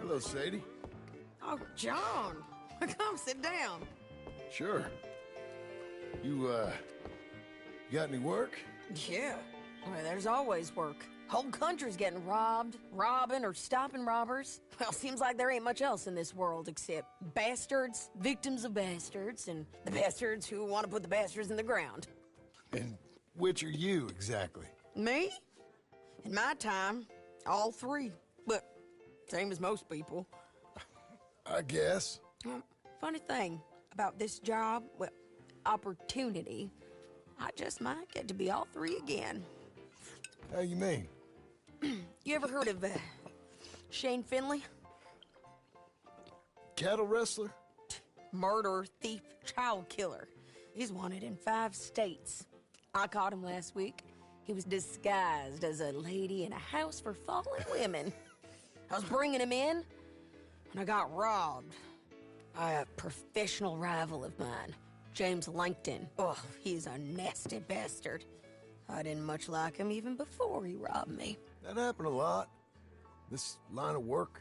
Hello, Sadie. Oh, John. Come sit down. Sure. You got any work? Yeah. Well, there's always work. Whole country's getting robbed, robbing, or stopping robbers. Well, seems like there ain't much else in this world except bastards, victims of bastards, and the bastards who want to put the bastards in the ground. And which are you, exactly? Me? In my time, all three. But same as most people. I guess. Funny thing about this job, well, opportunity, I just might get to be all three again. How you mean? You ever heard of Shane Finley? Cattle wrestler? Murderer, thief, child killer. He's wanted in 5 states. I caught him last week. He was disguised as a lady in a house for fallen women. I was bringing him in, and I got robbed by a professional rival of mine, James Langton. Oh, he's a nasty bastard. I didn't much like him even before he robbed me. That happened a lot. This line of work.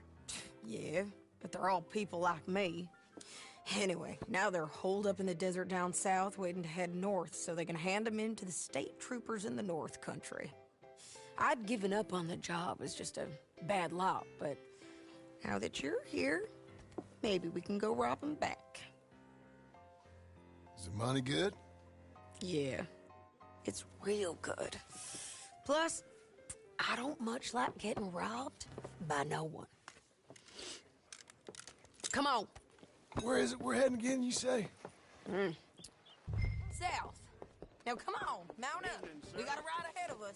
Yeah, but they're all people like me. Anyway, now they're holed up in the desert down south, waiting to head north so they can hand them in to the state troopers in the north country. I'd given up on the job as just a bad lot, but now that you're here, maybe we can go rob them back. Is the money good? Yeah, it's real good. Plus, I don't much like getting robbed by no one. Come on. Where is it we're heading again, you say? South. Now come on, mount up. We got a ride ahead of us.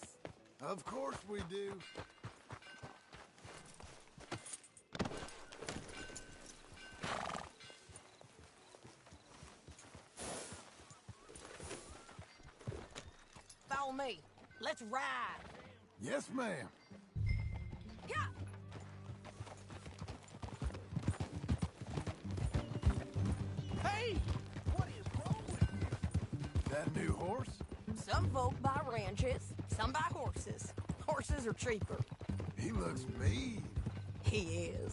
Of course we do. Follow me. Let's ride. Yes, ma'am. Yeah. Hey! What is wrong with you? That new horse? Some folk buy ranches, some buy horses. Horses are cheaper. He looks mean. He is.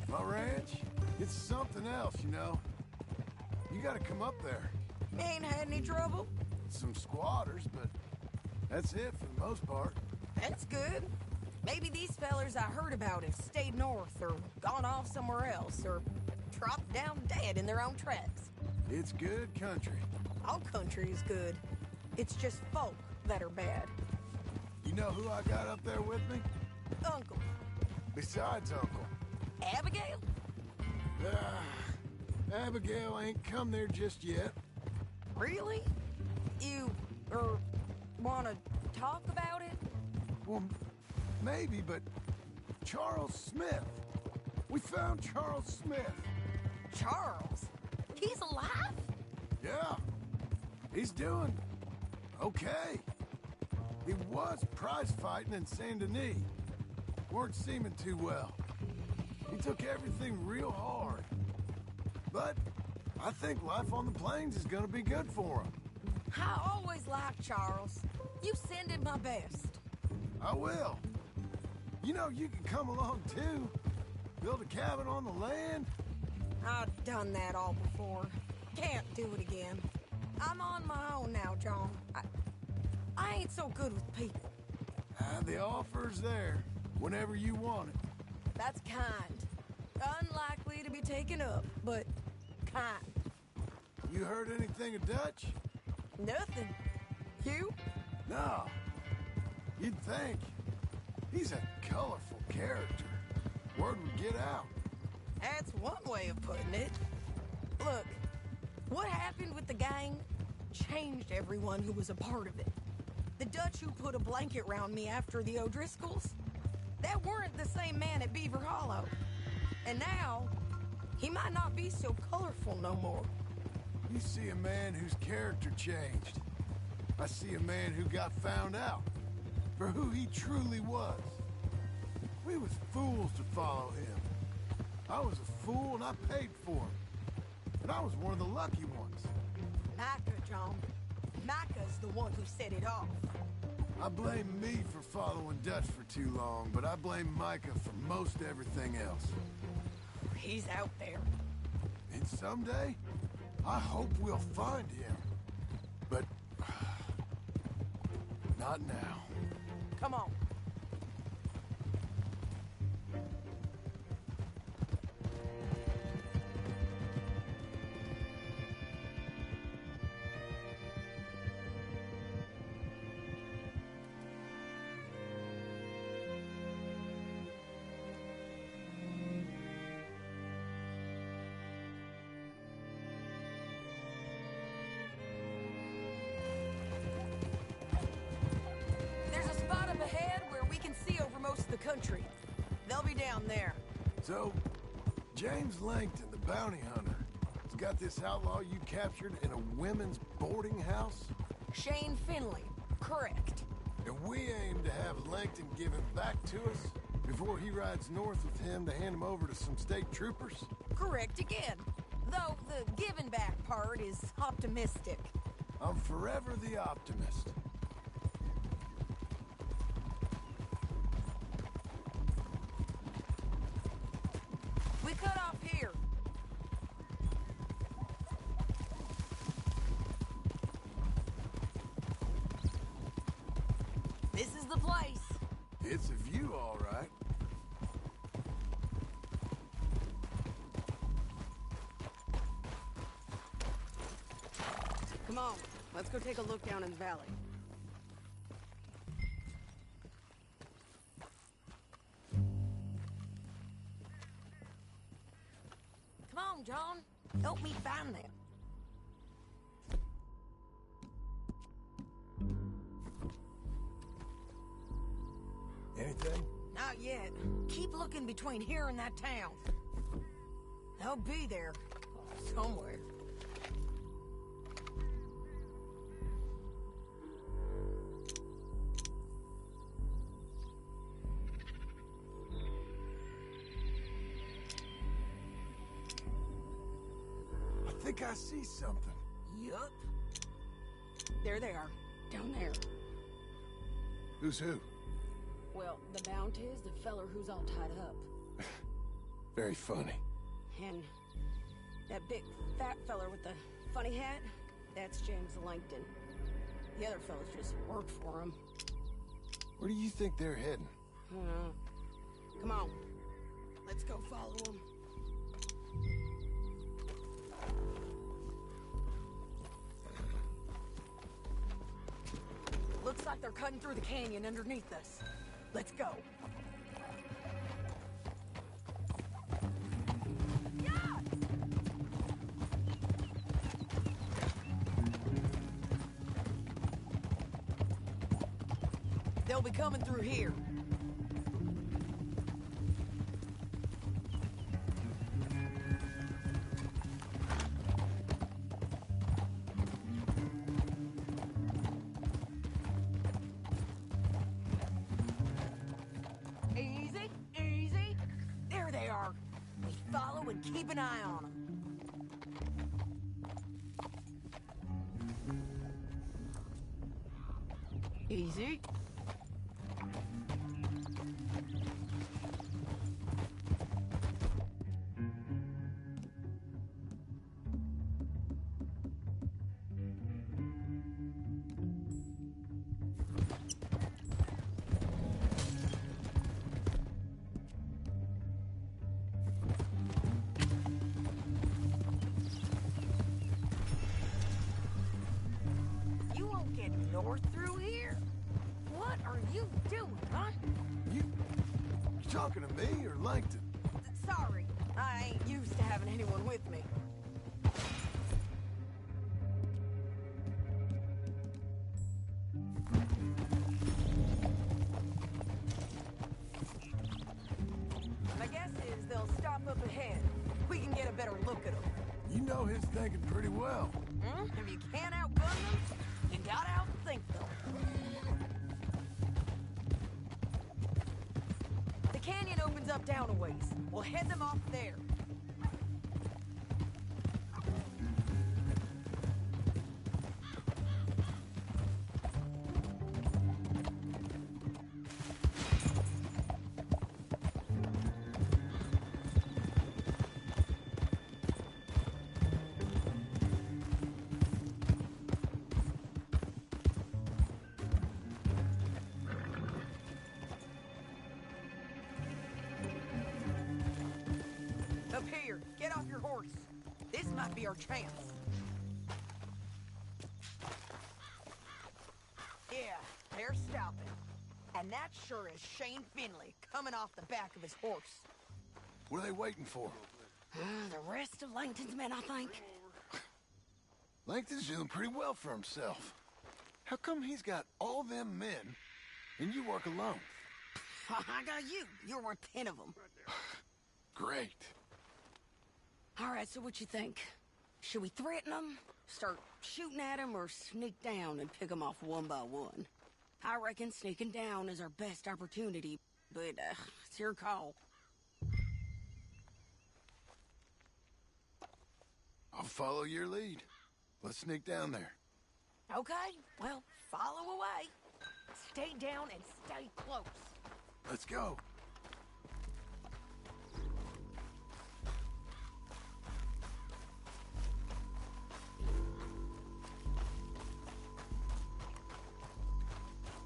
My ranch? It's something else, you know. You gotta come up there. Ain't had any trouble? Some squatters, but that's it for the most part. That's good. Maybe these fellers I heard about have stayed north or gone off somewhere else or dropped down dead in their own tracks. It's good country. All country is good. It's just folk that are bad. You know who I got up there with me? Uncle. Besides Uncle. Abigail? Abigail ain't come there just yet. Really? You, wanna talk about it? Well, maybe, but Charles Smith. We found Charles Smith. Charles? He's alive? Yeah. He's doing okay. He was prize fighting in Saint Denis. Weren't seeming too well. He took everything real hard. But I think life on the plains is gonna be good for him. I always liked Charles. You send him my best. I will. You know, you can come along too. Build a cabin on the land. I've done that all before. Can't do it again. I'm on my own now, John. I ain't so good with people. The offer's there, whenever you want it. That's kind. Unlikely to be taken up, but kind. You heard anything of Dutch? Nothing. You? No. You'd think. He's a colorful character. Word would get out. That's one way of putting it. Look, what happened with the gang changed everyone who was a part of it. The Dutch who put a blanket round me after the O'Driscolls, that weren't the same man at Beaver Hollow. And now, he might not be so colorful no more. You see a man whose character changed. I see a man who got found out for who he truly was. We was fools to follow him. I was a fool and I paid for him. And I was one of the lucky ones. Micah, John. Micah's the one who set it off. I blame me for following Dutch for too long, but I blame Micah for most everything else. He's out there. And someday, I hope we'll find him. But... not now. Come on. Country. They'll be down there. So, James Langton, the bounty hunter, has got this outlaw you captured in a women's boarding house? Shane Finley, correct. And we aim to have Langton give him back to us before he rides north with him to hand him over to some state troopers? Correct again. Though the giving back part is optimistic. I'm forever the optimist. We cut off here. This is the place. It's a view, all right. Come on, let's go take a look down in the valley. John, help me find them. Anything? Not yet. Keep looking between here and that town. They'll be there. Somewhere. I think I see something. Yup. There they are. Down there. Who's who? Well, the bounty is the feller who's all tied up. Very funny. And that big fat feller with the funny hat, that's James Langton. The other fellas just work for him. Where do you think they're heading? Come on. Let's go follow them. Looks like they're cutting through the canyon underneath us. Let's go. Yeah! They'll be coming through here. Keep an eye on them. Easy. North through here? What are you doing, huh? You talking to me or Langton? Sorry, I ain't used to having anyone with me. My guess is they'll stop up ahead. We can get a better look at them. You know his thinking pretty well. If you can't outgun them, you gotta outthink them. The canyon opens up down a ways. We'll head them off there. might be our chance. Yeah, they're stopping. And that sure is Shane Finley coming off the back of his horse. What are they waiting for? The rest of Langton's men, I think. Langton's doing pretty well for himself. How come he's got all them men, and you work alone? I got you. You're worth 10 of them. Great. All right, so what you think? Should we threaten them, start shooting at them, or sneak down and pick them off one by one? I reckon sneaking down is our best opportunity, but it's your call. I'll follow your lead. Let's sneak down there. Okay, well, follow away. Stay down and stay close. Let's go.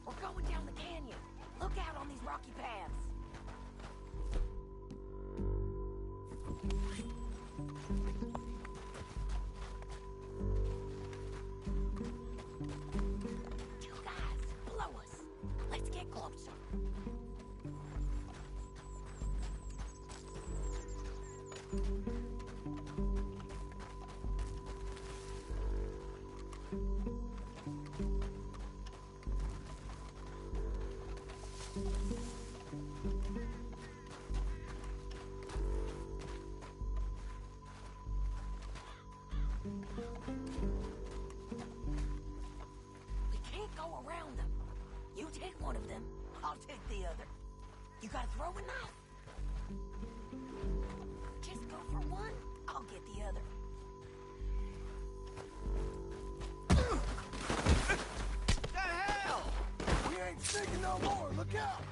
We're going down the canyon. Look out on these rocky paths. Two guys below us. Let's get closer. We can't go around them. You take one of them, I'll take the other. You gotta throw a knife. Just go for one, I'll get the other. The hell! We ain't sneaking no more. Look out!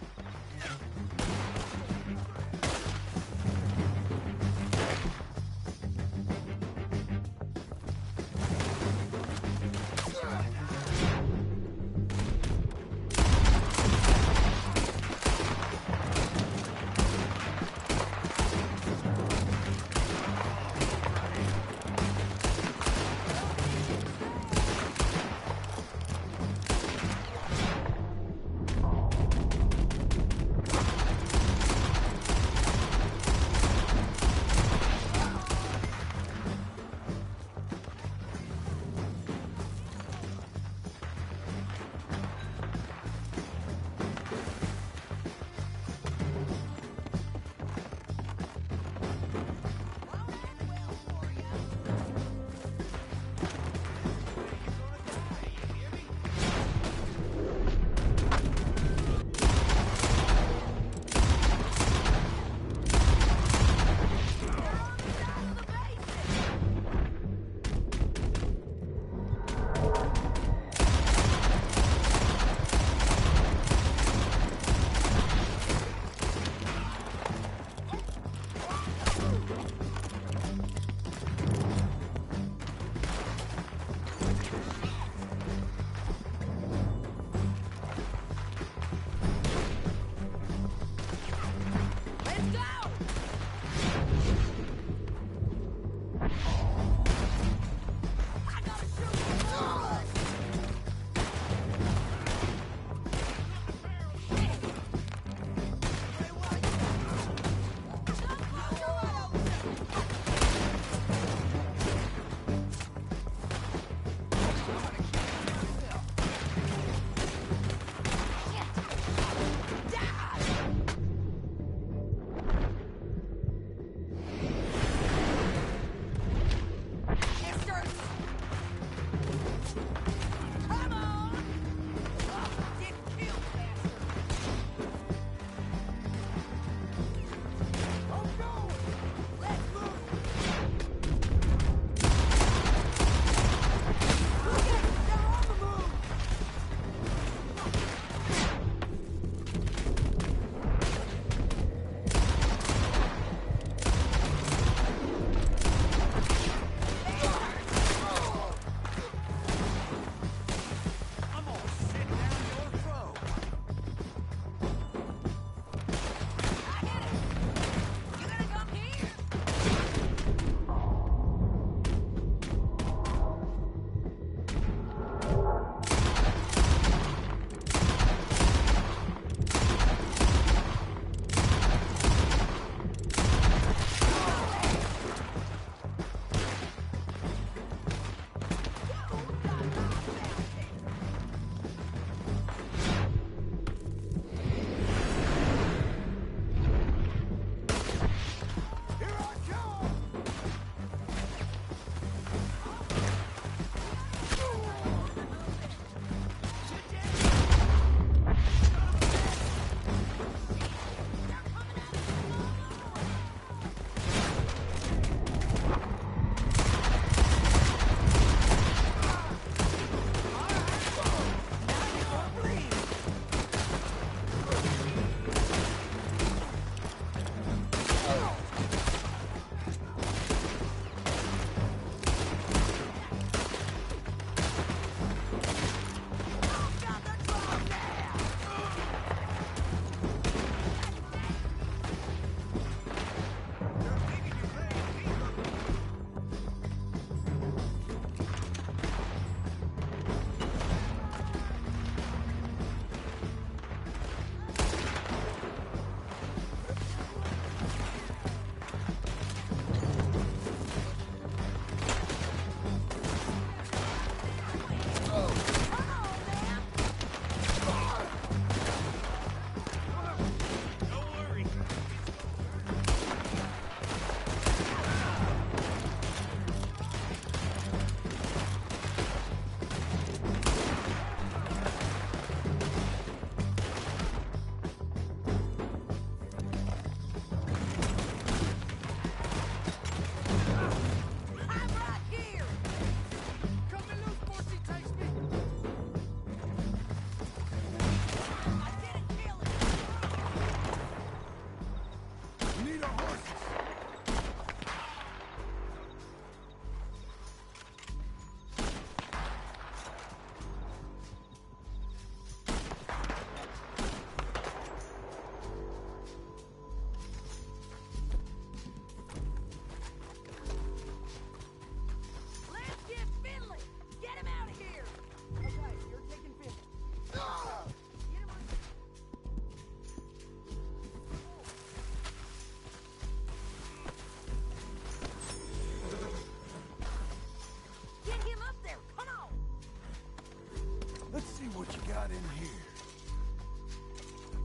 got in here?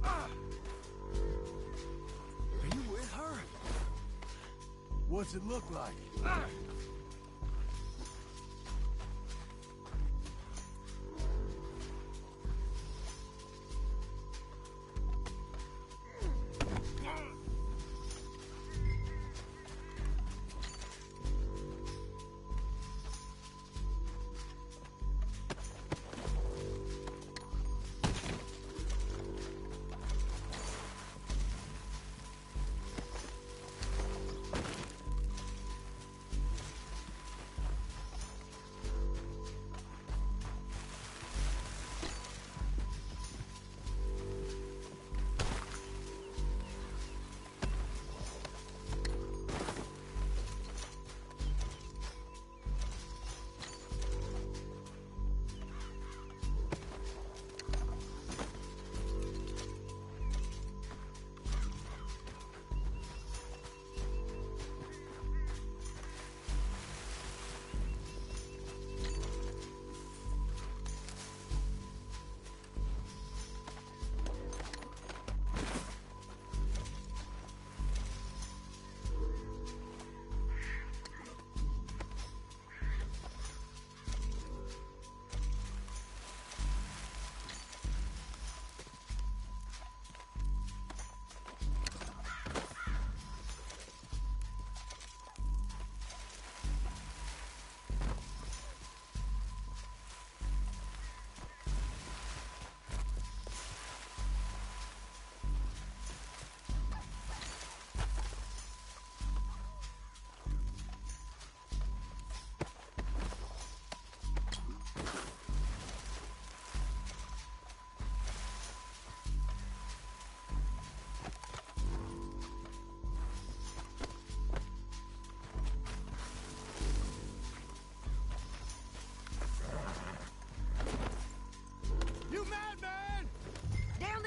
Are you with her? What's it look like?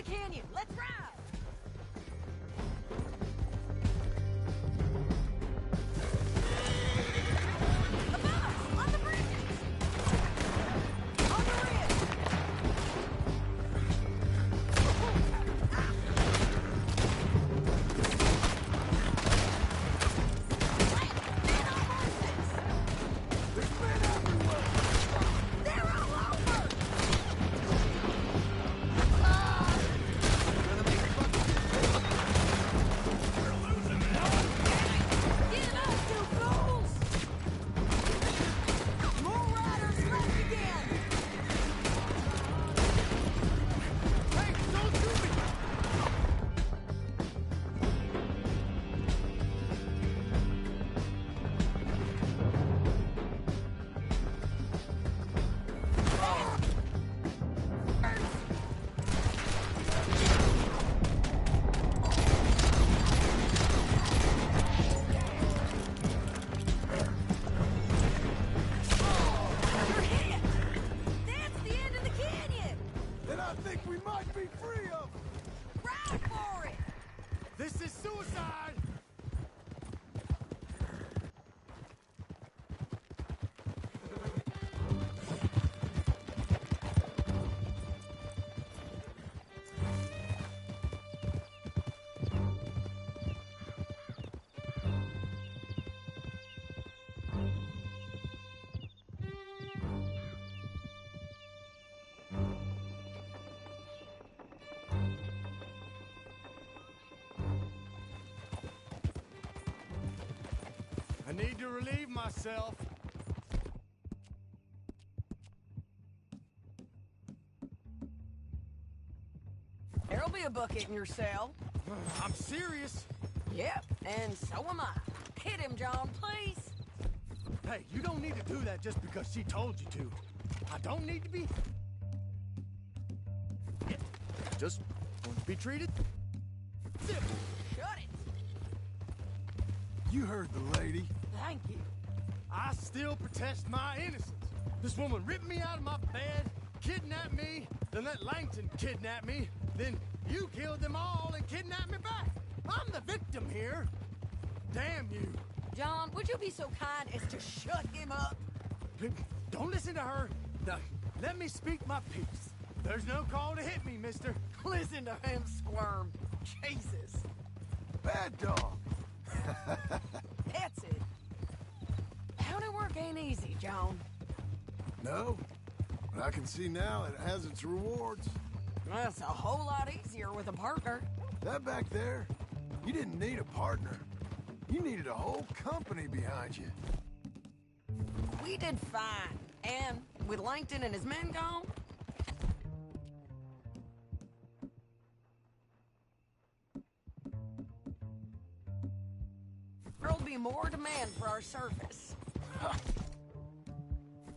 Canyon. Let's ride! Above! On the bridges! On the ridge! Men on horses! There's men everywhere! They're all over! Get up, you fools! More riders left again! Hey, don't shoot me! You're hit! That's the end of the canyon! Then I think we might be free of them! Ride for it! This is suicide! I need to relieve myself. There'll be a bucket in your cell. I'm serious. Yep, and so am I. Hit him, John, please. Hey, you don't need to do that just because she told you to. I don't need to be... Yeah, just want to be treated simple. Shut it. You heard the lady. Thank you. I still protest my innocence. This woman ripped me out of my bed, kidnapped me, then let Langton kidnap me, then you killed them all and kidnapped me back. I'm the victim here. Damn you. John, would you be so kind as to shut him up? Don't listen to her. No, let me speak my piece. There's no call to hit me, mister. Listen to him squirm. Jesus. Bad dog. That's it. County work ain't easy, John. No, but I can see now it has its rewards. That's a whole lot easier with a partner. That back there, you didn't need a partner. You needed a whole company behind you. We did fine. And with Langton and his men gone, there'll be more demand for our service.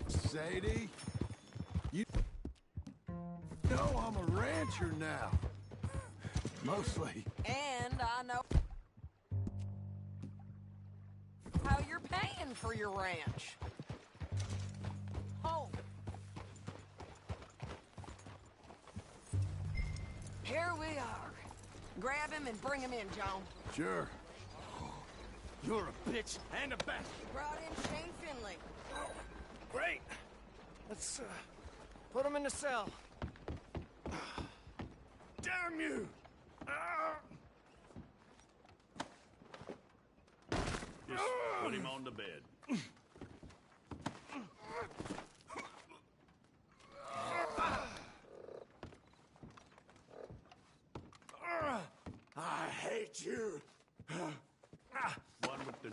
Sadie, you know I'm a rancher now. Mostly. And I know how you're paying for your ranch. Oh. Here we are. Grab him and bring him in, John. Sure. You're a bitch and a bastard. Brought in Shane Finley. Great. Let's, put him in the cell. Damn you! Just put him on the bed. I hate you. One with the...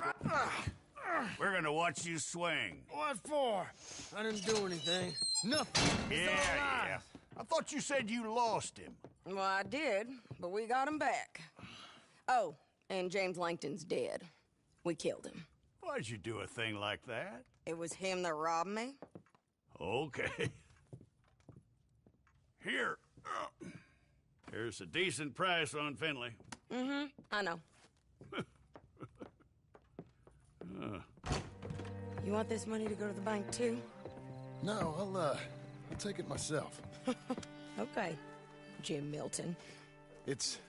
We're gonna watch you swing. What for? I didn't do anything. Nothing. It's all lies. I thought you said you lost him. Well, I did, but we got him back. Oh, and James Langton's dead. We killed him. Why'd you do a thing like that? It was him that robbed me. Okay. Here. Here's a decent price on Finley. Mm-hmm, I know. You want this money to go to the bank, too? No, I'll take it myself. Okay, Jim Milton. It's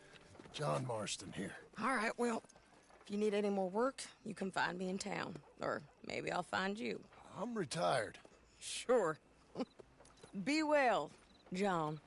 John Marston here. All right, well, if you need any more work, you can find me in town. Or maybe I'll find you. I'm retired. Sure. Be well, John.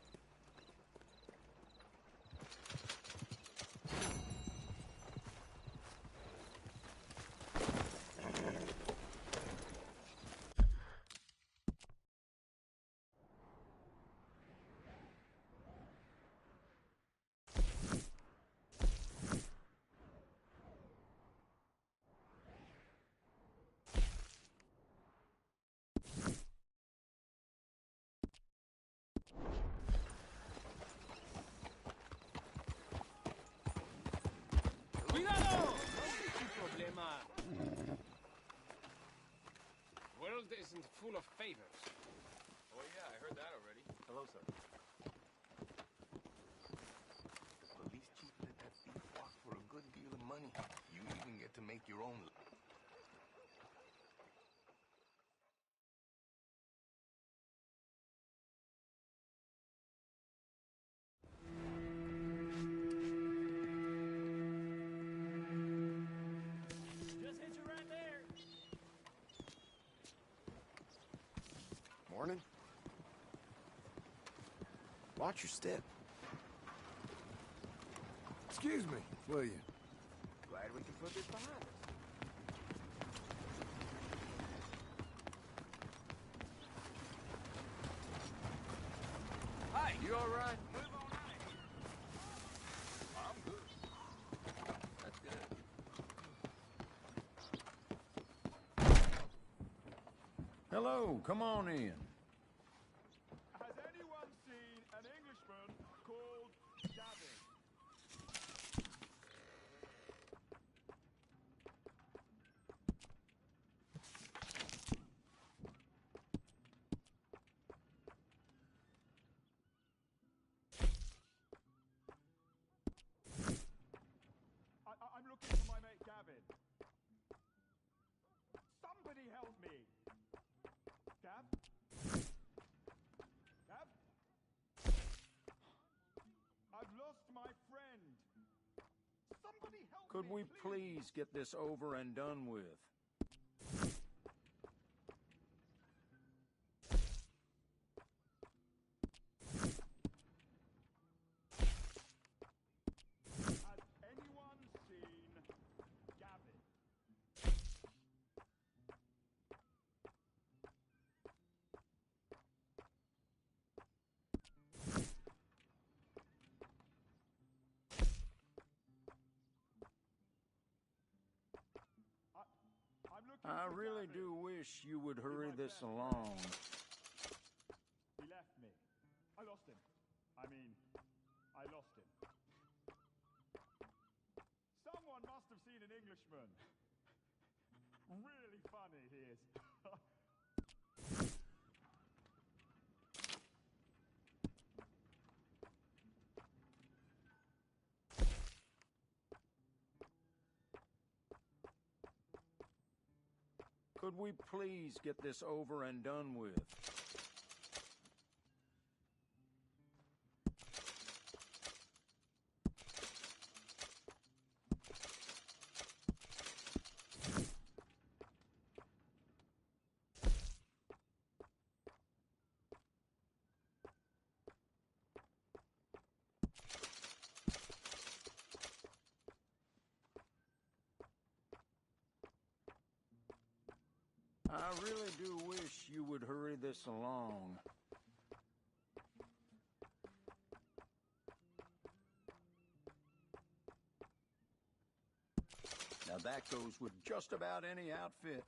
Isn't full of favors. Oh yeah, I heard that already. Hello, sir. Police chief let that thief walk for a good deal of money. You even get to make your own. Morning. Watch your step. Excuse me, will you? Glad we can put this behind us. Hi, you all right? Move on out of here. I'm good. That's good. Hello, come on in. Has anyone seen an Englishman called Gavin? I'm looking for my mate Gavin. Somebody help me! Gav? Gav? I've lost my friend. Somebody help Could me, we please get this over and done with? I really do wish you would hurry this along. He left me. I lost him. I mean, I lost him. Someone must have seen an Englishman. Really funny he is. Could we please get this over and done with? I really do wish you would hurry this along. Now that goes with just about any outfit.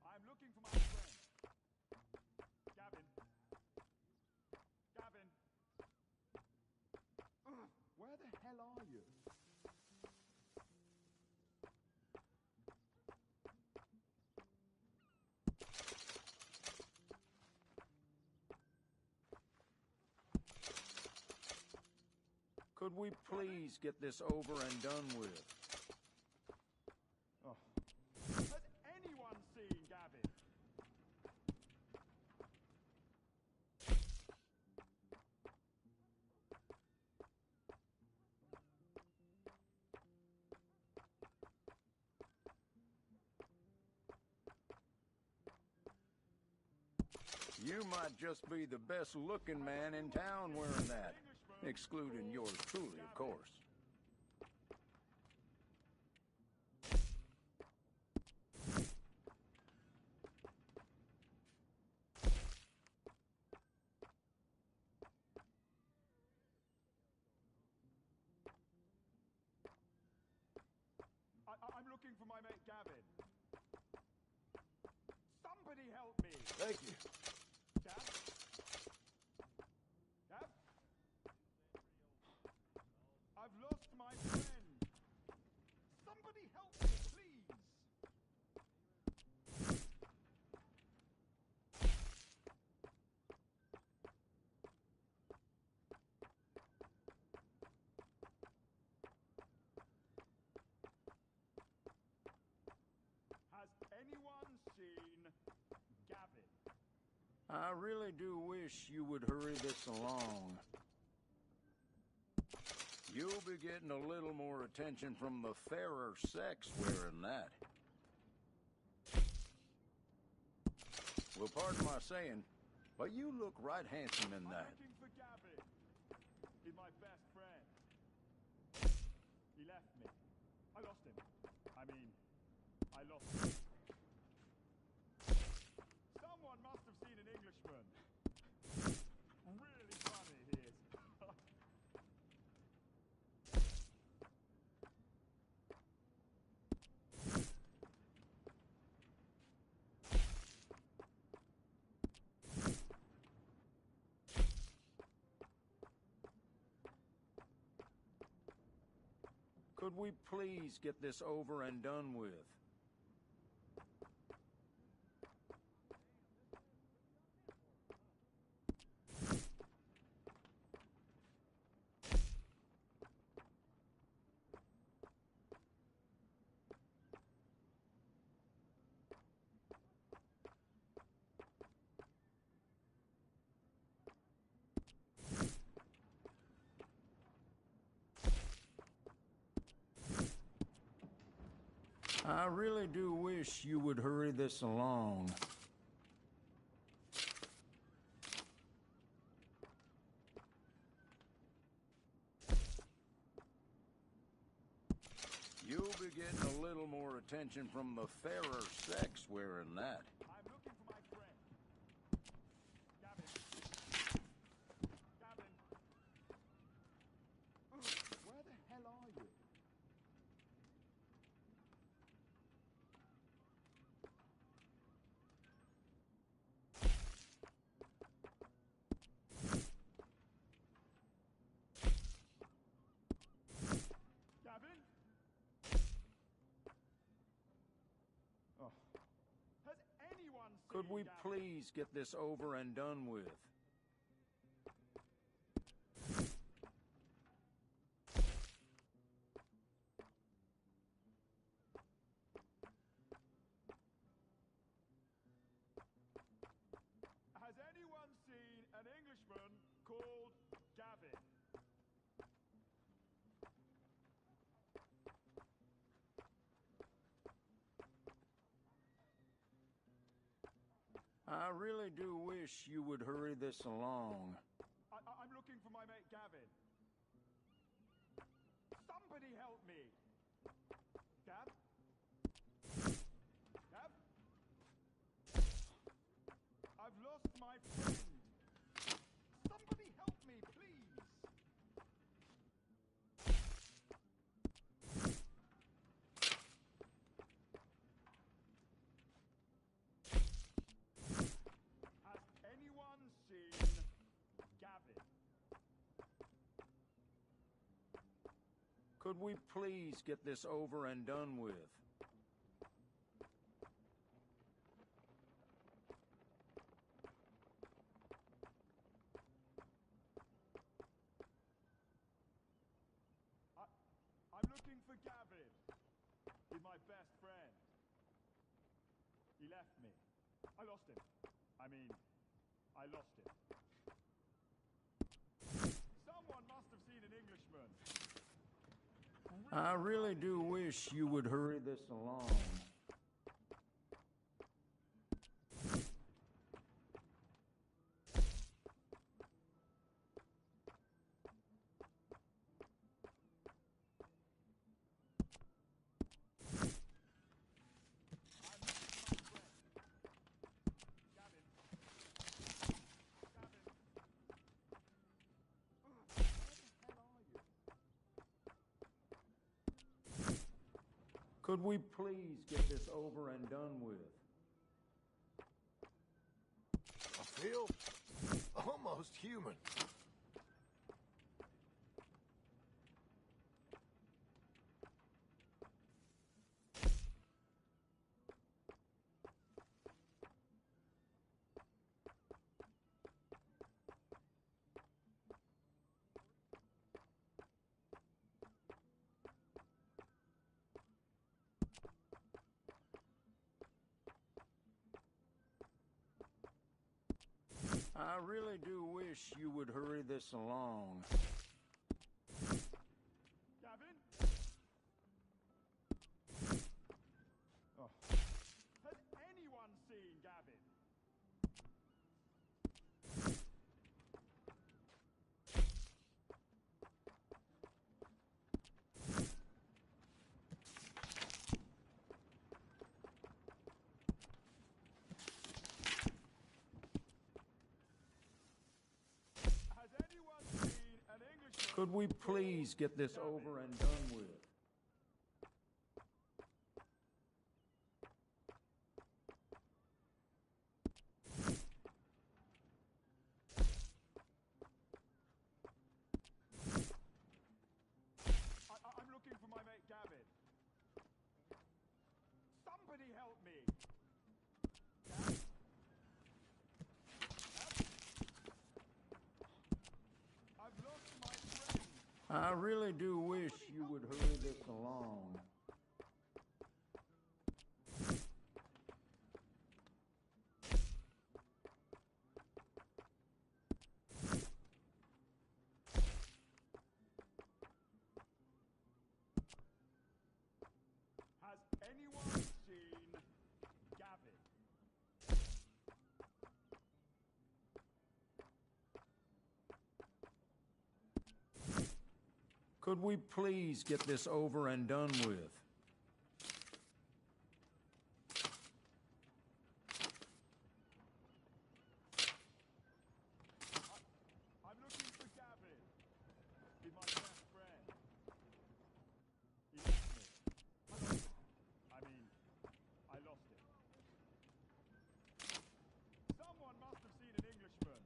I'm looking for my friend. Gavin. Gavin. Ugh, where the hell are you? Could we please get this over and done with? Oh. Has anyone seen Gavin? You might just be the best looking man in town wearing that. Excluding yours truly, of course. I'm looking for my mate Gavin. Somebody help me! Thank you. Gav? Gav? I've lost my friend. Somebody help me, please. Has anyone seen Gavin? I really do wish you would hurry this along. You'll be getting a little more attention from the fairer sex wearing that. Well, pardon my saying, but you look right handsome in that. I'm looking for Gavin. He's my best friend. He left me. I lost him. I mean, I lost him. Someone must have seen an Englishman. Really funny he is. Could we please get this over and done with? I really do wish you would hurry this along. You'll be getting a little more attention from the fairer sex wearing that. I'm looking for my friend. Gavin. Gavin. Ugh, where the hell are you? Could we please get this over and done with? Has anyone seen an Englishman called Gavin? I really do wish you would hurry this along. I'm looking for my mate Gavin. Somebody help me! Gav? Gav? I've lost my friend. Somebody help me, please! Has anyone seen Gavin? Could we please get this over and done with? I'm looking for Gavin. He's my best friend. He left me. I lost him. I mean, I lost him. Someone must have seen an Englishman. I really do wish you would hurry this along. Could we please get this over and done with? I feel almost human. I really do wish you would hurry this along. Gavin? Oh. Has anyone seen Gavin? Has anyone seen an Englishman? Could we please get this over and done with? I'm looking for my mate Gavin. Somebody help me. Gav? I've lost my friend. I really do wish you would hurry this along. Has anyone seen Gavin? Could we please get this over and done with? I'm looking for Gavin. He's my best friend. He left me. I lost him. I mean, I lost him. Someone must have seen an Englishman.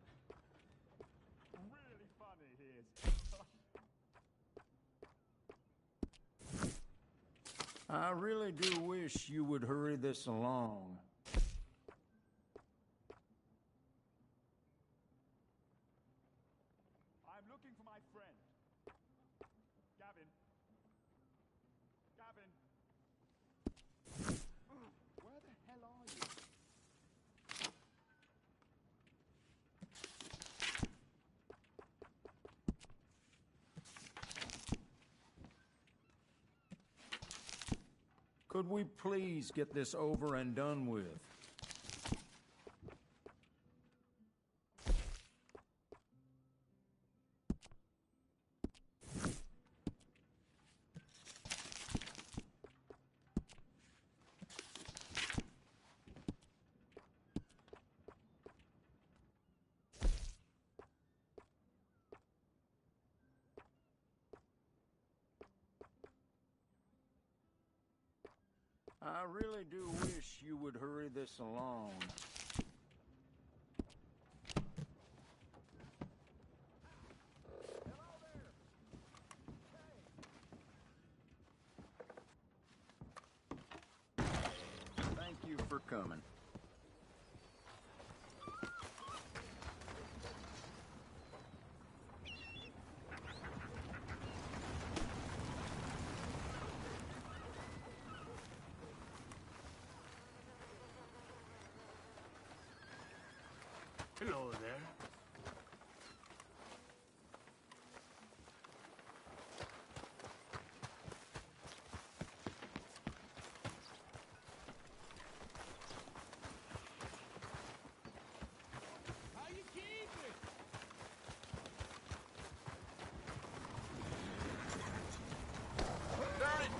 Really funny he is. I really do wish you would hurry this along. Could we please get this over and done with? I really do wish you would hurry this along. Thank you for coming. Hello there. How you keeping? Darn it!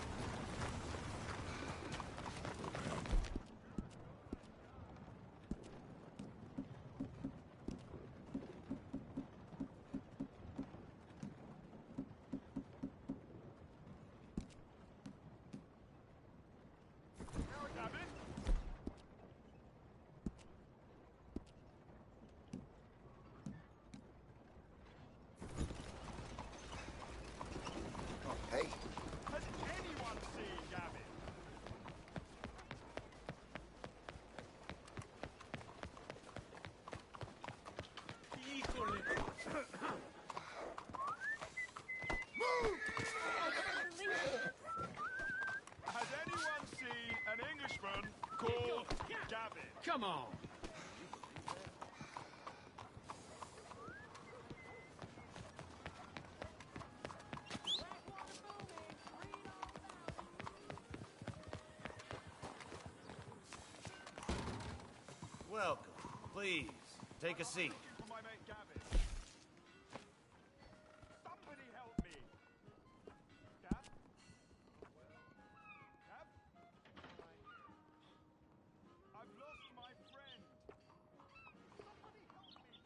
Gavin? Hey, Has anyone seen Gavin? Has anyone seen an Englishman called Gavin? Come on. Welcome. Please, take a seat. For my mate Gavin. Somebody help me. Gav? Gav? I've lost my friend. Somebody help me, please.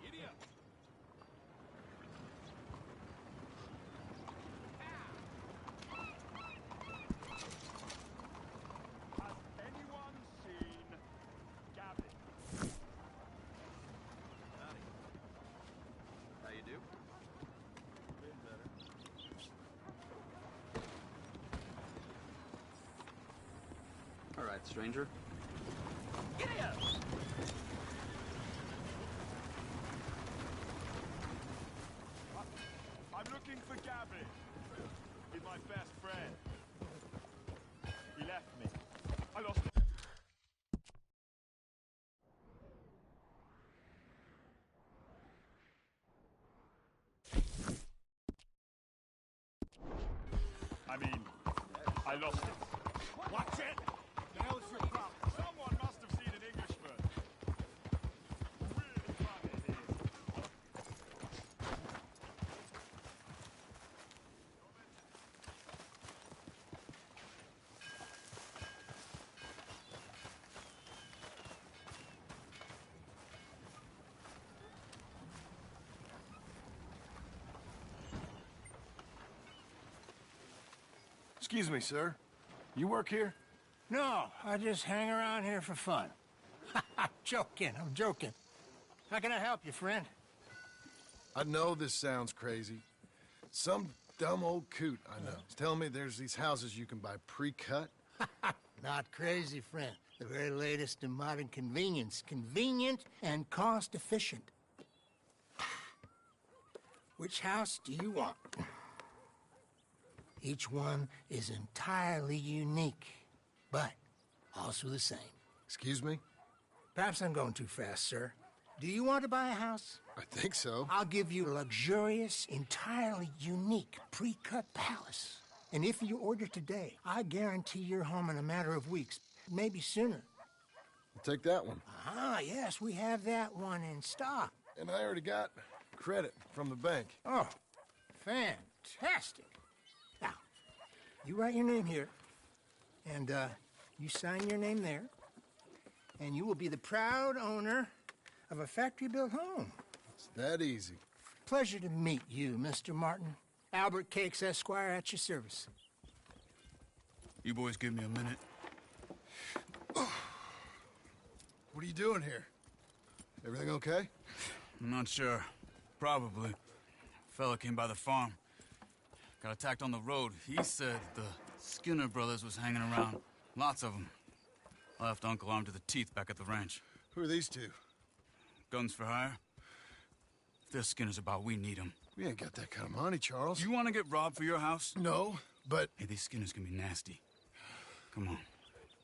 Idiot. Has anyone seen Gavin? How you do? Been better. All right, stranger. I'm looking for Gavin. He's my best friend. He left me. I lost him. I lost him. Watch it! The hell's your problem? Someone must have seen an Englishman. Really fun it is. Excuse me, sir. You work here? No, I just hang around here for fun. I'm joking. How can I help you, friend? I know this sounds crazy. Some dumb old coot I know is telling me there's these houses you can buy pre-cut. Not crazy, friend. The very latest in modern convenience. Convenient and cost-efficient. Which house do you want? Each one is entirely unique, but also the same. Excuse me? Perhaps I'm going too fast, sir. Do you want to buy a house? I think so. I'll give you a luxurious, entirely unique pre-cut palace. And if you order today, I guarantee you're home in a matter of weeks, maybe sooner. I'll take that one. Ah, yes, we have that one in stock. And I already got credit from the bank. Oh, fantastic. Now, you write your name here, and you sign your name there, and you will be the proud owner of a factory-built home. It's that easy. Pleasure to meet you, Mr. Martin. Albert Cakes, Esquire, at your service. You boys give me a minute. What are you doing here? Everything okay? I'm not sure. Probably. Fella came by the farm. Got attacked on the road. He said the Skinner brothers was hanging around. Lots of them. I left Uncle armed to the teeth back at the ranch. Who are these two? Guns for hire. If there's Skinner's about, we need them. We ain't got that kind of money, Charles. You want to get robbed for your house? No, but... Hey, these Skinners can be nasty. Come on.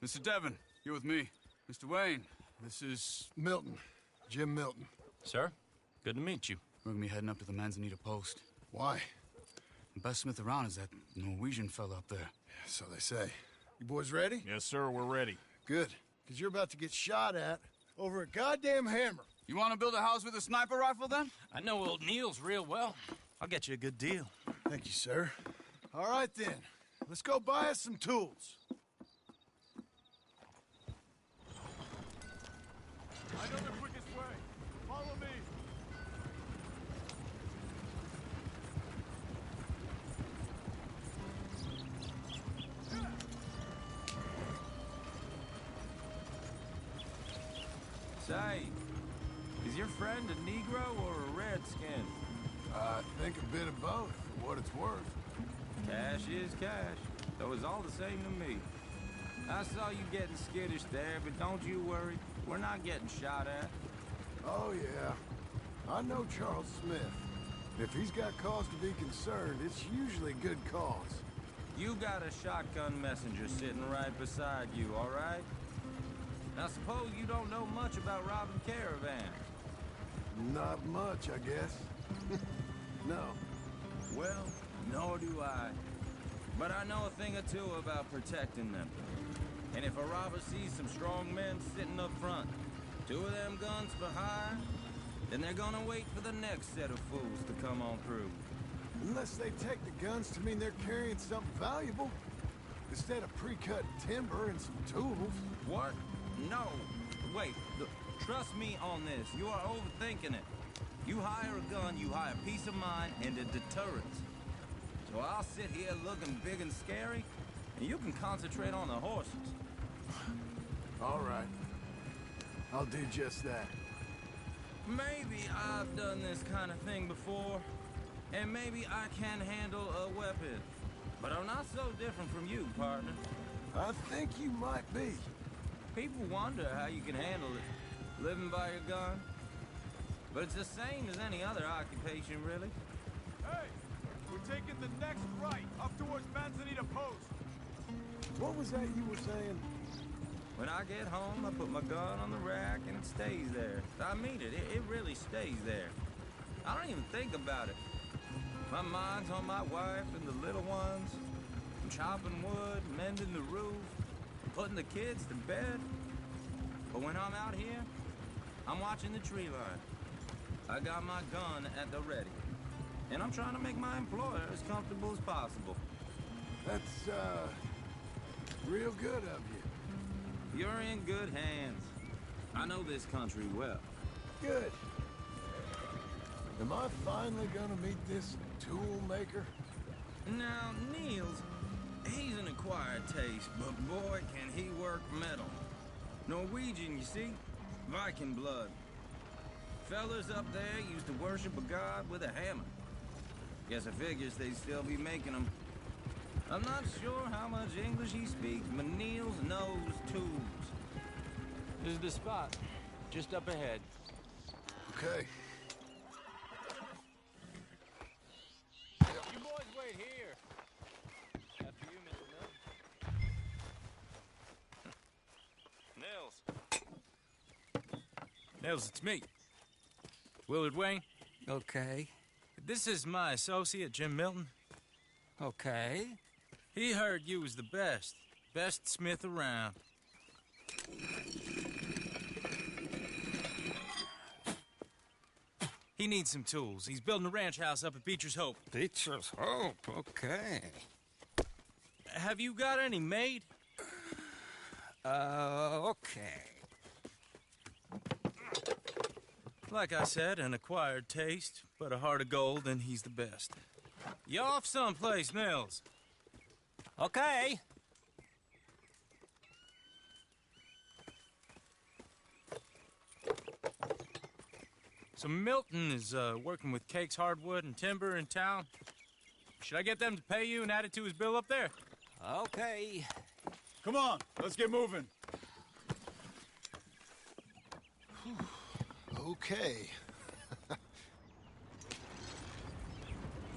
Mr. Devon, you're with me. Mr. Wayne, this is... Milton. Jim Milton. Sir, good to meet you. We're gonna be heading up to the Manzanita post. Why? The best smith around is that Norwegian fella up there. So they say. You boys ready? Yes, sir, we're ready. Good, because you're about to get shot at over a goddamn hammer. You want to build a house with a sniper rifle, then? I know old Neil's real well. I'll get you a good deal. Thank you, sir. All right, then. Let's go buy us some tools. I know the quickest way. Follow me. Say, is your friend a Negro or a Redskin? I think a bit of both, for what it's worth. Cash is cash, though it's all the same to me. I saw you getting skittish there, but don't you worry. We're not getting shot at. Oh, yeah. I know Charles Smith. If he's got cause to be concerned, it's usually good cause. You got a shotgun messenger sitting right beside you, all right? Now, suppose you don't know much about robbing caravans. Not much, I guess. No. Well, nor do I. But I know a thing or two about protecting them. And if a robber sees some strong men sitting up front, 2 of them guns for hire, then they're gonna wait for the next set of fools to come on through. Unless they take the guns to mean they're carrying something valuable. Instead of pre-cut timber and some tools. What? No. Wait, look, trust me on this. You are overthinking it. You hire a gun, you hire peace of mind and a deterrent. So I'll sit here looking big and scary, and you can concentrate on the horses. All right. I'll do just that. Maybe I've done this kind of thing before, and maybe I can handle a weapon. But I'm not so different from you, partner. I think you might be. People wonder how you can handle it, living by your gun. But it's the same as any other occupation, really. Hey, we're taking the next right, up towards Manzanita Post. What was that you were saying? When I get home, I put my gun on the rack and it stays there. I mean it, it really stays there. I don't even think about it. My mind's on my wife and the little ones. I'm chopping wood, mending the roof, putting the kids to bed. But when I'm out here, I'm watching the tree line. I got my gun at the ready. And I'm trying to make my employer as comfortable as possible. That's, real good of you. You're in good hands. I know this country well. Good. Am I finally gonna meet this tool maker? Now, Niels, he's an acquired taste, but boy, can he work metal. Norwegian, you see? Viking blood. Fellas up there used to worship a god with a hammer. Guess I figures they'd still be making them. I'm not sure how much English he speaks, but Niels knows tools. This is the spot, just up ahead. Okay. You boys wait here. After you, Mr. Milton. Mills, it's me. Willard Wayne. Okay. This is my associate, Jim Milton. Okay. He heard you was the best smith around. He needs some tools. He's building a ranch house up at Beecher's Hope. Beecher's Hope, okay. Have you got any made? Okay. Like I said, an acquired taste, but a heart of gold, and he's the best. You off someplace, Mills? Okay. So Milton is working with Cakes Hardwood and Timber in town. Should I get them to pay you and add it to his bill up there? Okay. Come on, let's get moving. Okay.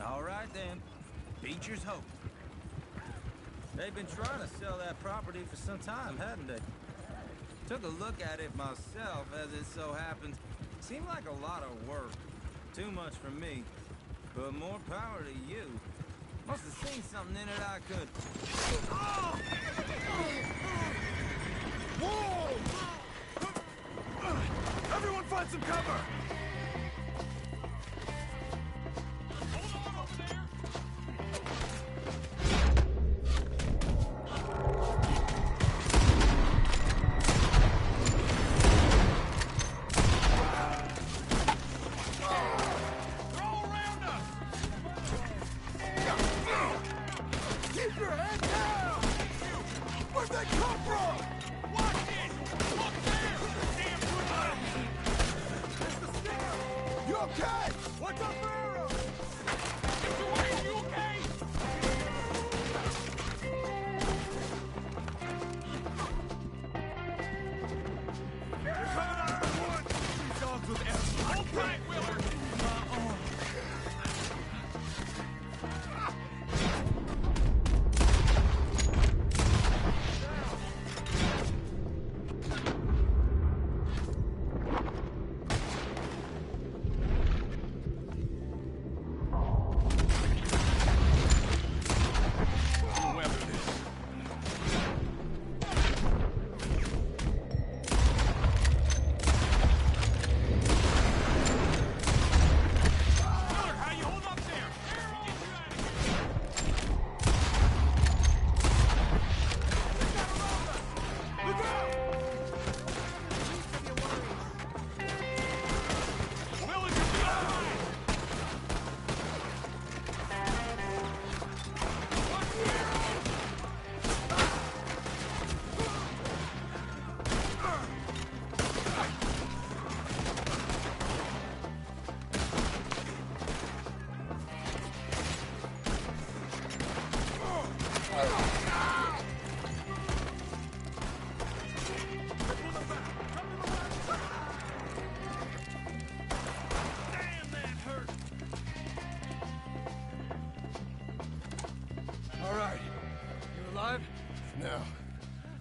All right, then. Beecher's Hope. They've been trying to sell that property for some time, hadn't they? Took a look at it myself, as it so happens. Seemed like a lot of work. Too much for me. But more power to you. Must have seen something in it I could... Oh! Whoa! Everyone find some cover!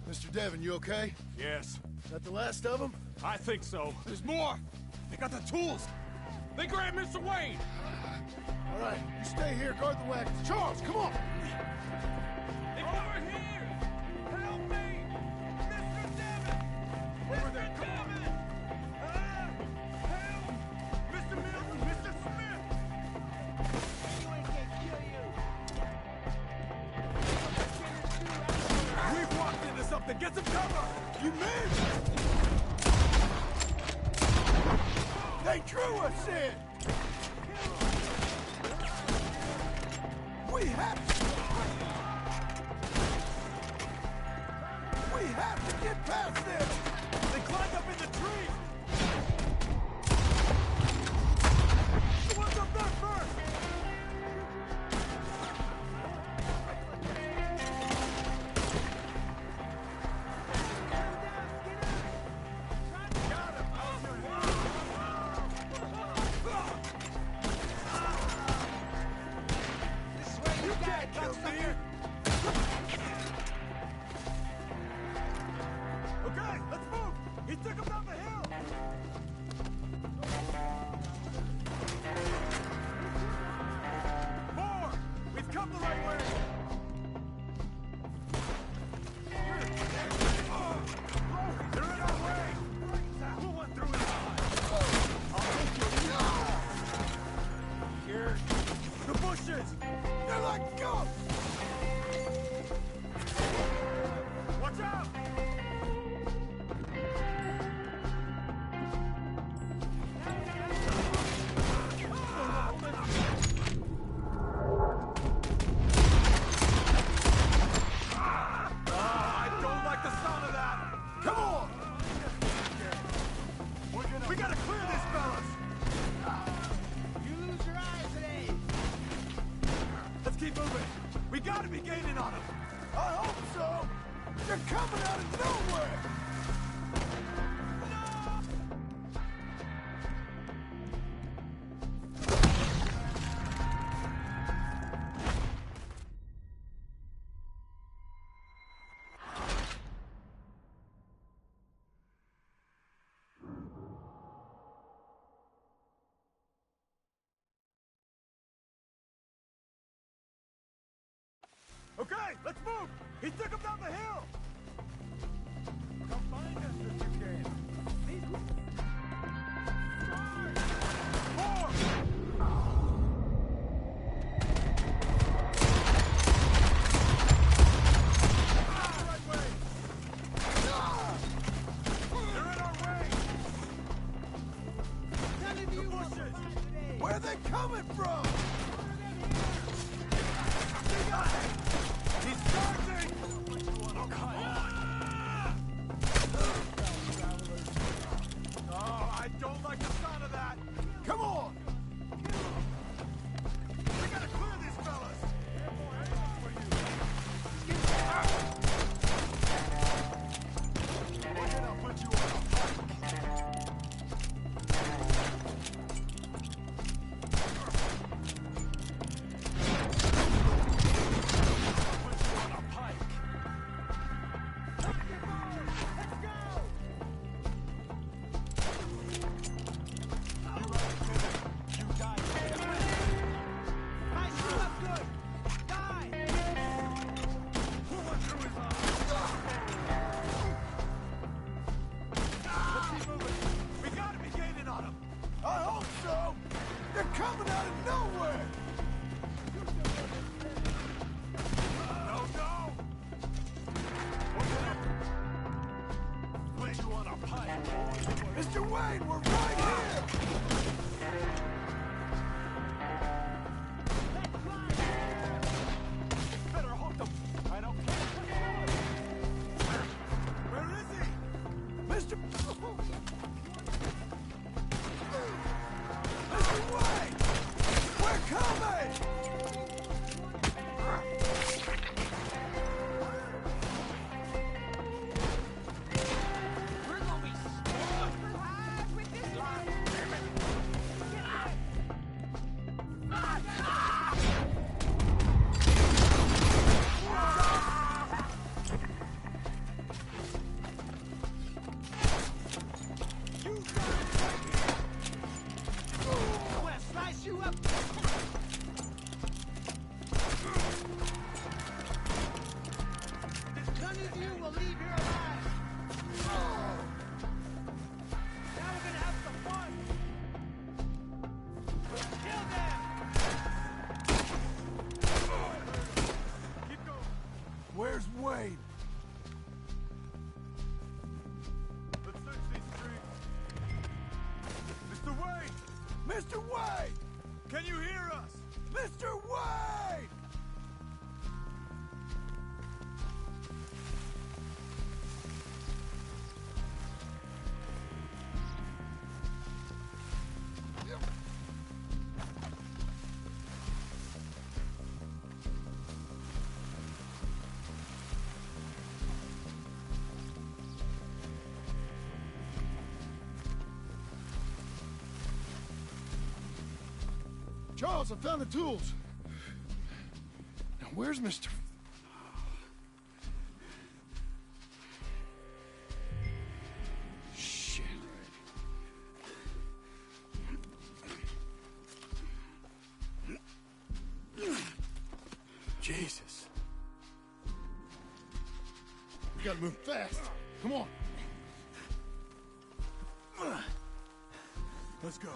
Mr. Devon, you okay? Yes. Is that the last of them? I think so. There's more! They got the tools! They grabbed Mr. Wayne! All right, you stay here, guard the wagons. Charles, come on! They're over here! Help me! Mr. Devon! Mr. Devon! Help! Mr. Milton! Mr. Smith! Anyone can kill you! We've walked into something! Get some cover! You missed! They drew us in! We have to get past them! They climbed up in the tree! The one's up there first! Okay, gotta clear this, fellas! You lose your eyes today. Let's keep moving. We gotta be gaining on them. I hope so. They're coming out of nowhere. Okay, let's move! He took him down the hill! Come find us if you can. Right way! They're in our way! The bushes! Where are they coming from? They got it! He's charging! Oh, come on! Oh, I don't like the sound of that! Come on! We gotta clear these fellas! We're gonna put you on a pike! Coming out of nowhere! No, no! Put you on a pipe! Mr. Wayne, we're right here! Better hook them! I don't care! Where is he? Mr. Mr. Wayne! We're coming! We're gonna be stuck alive with this lot. Get out! You got it right here! I'm gonna slice you up! None of you will leave here alive! Now we're gonna have some fun! Kill them! Keep going! Where's Wayne? Let's search these streets! Mr. Wayne! Mr. Wayne! Can you hear us? Mr. Wayne! Charles, I found the tools. Now, where's Mr. Shit. Jesus. We gotta move fast. Come on. Let's go.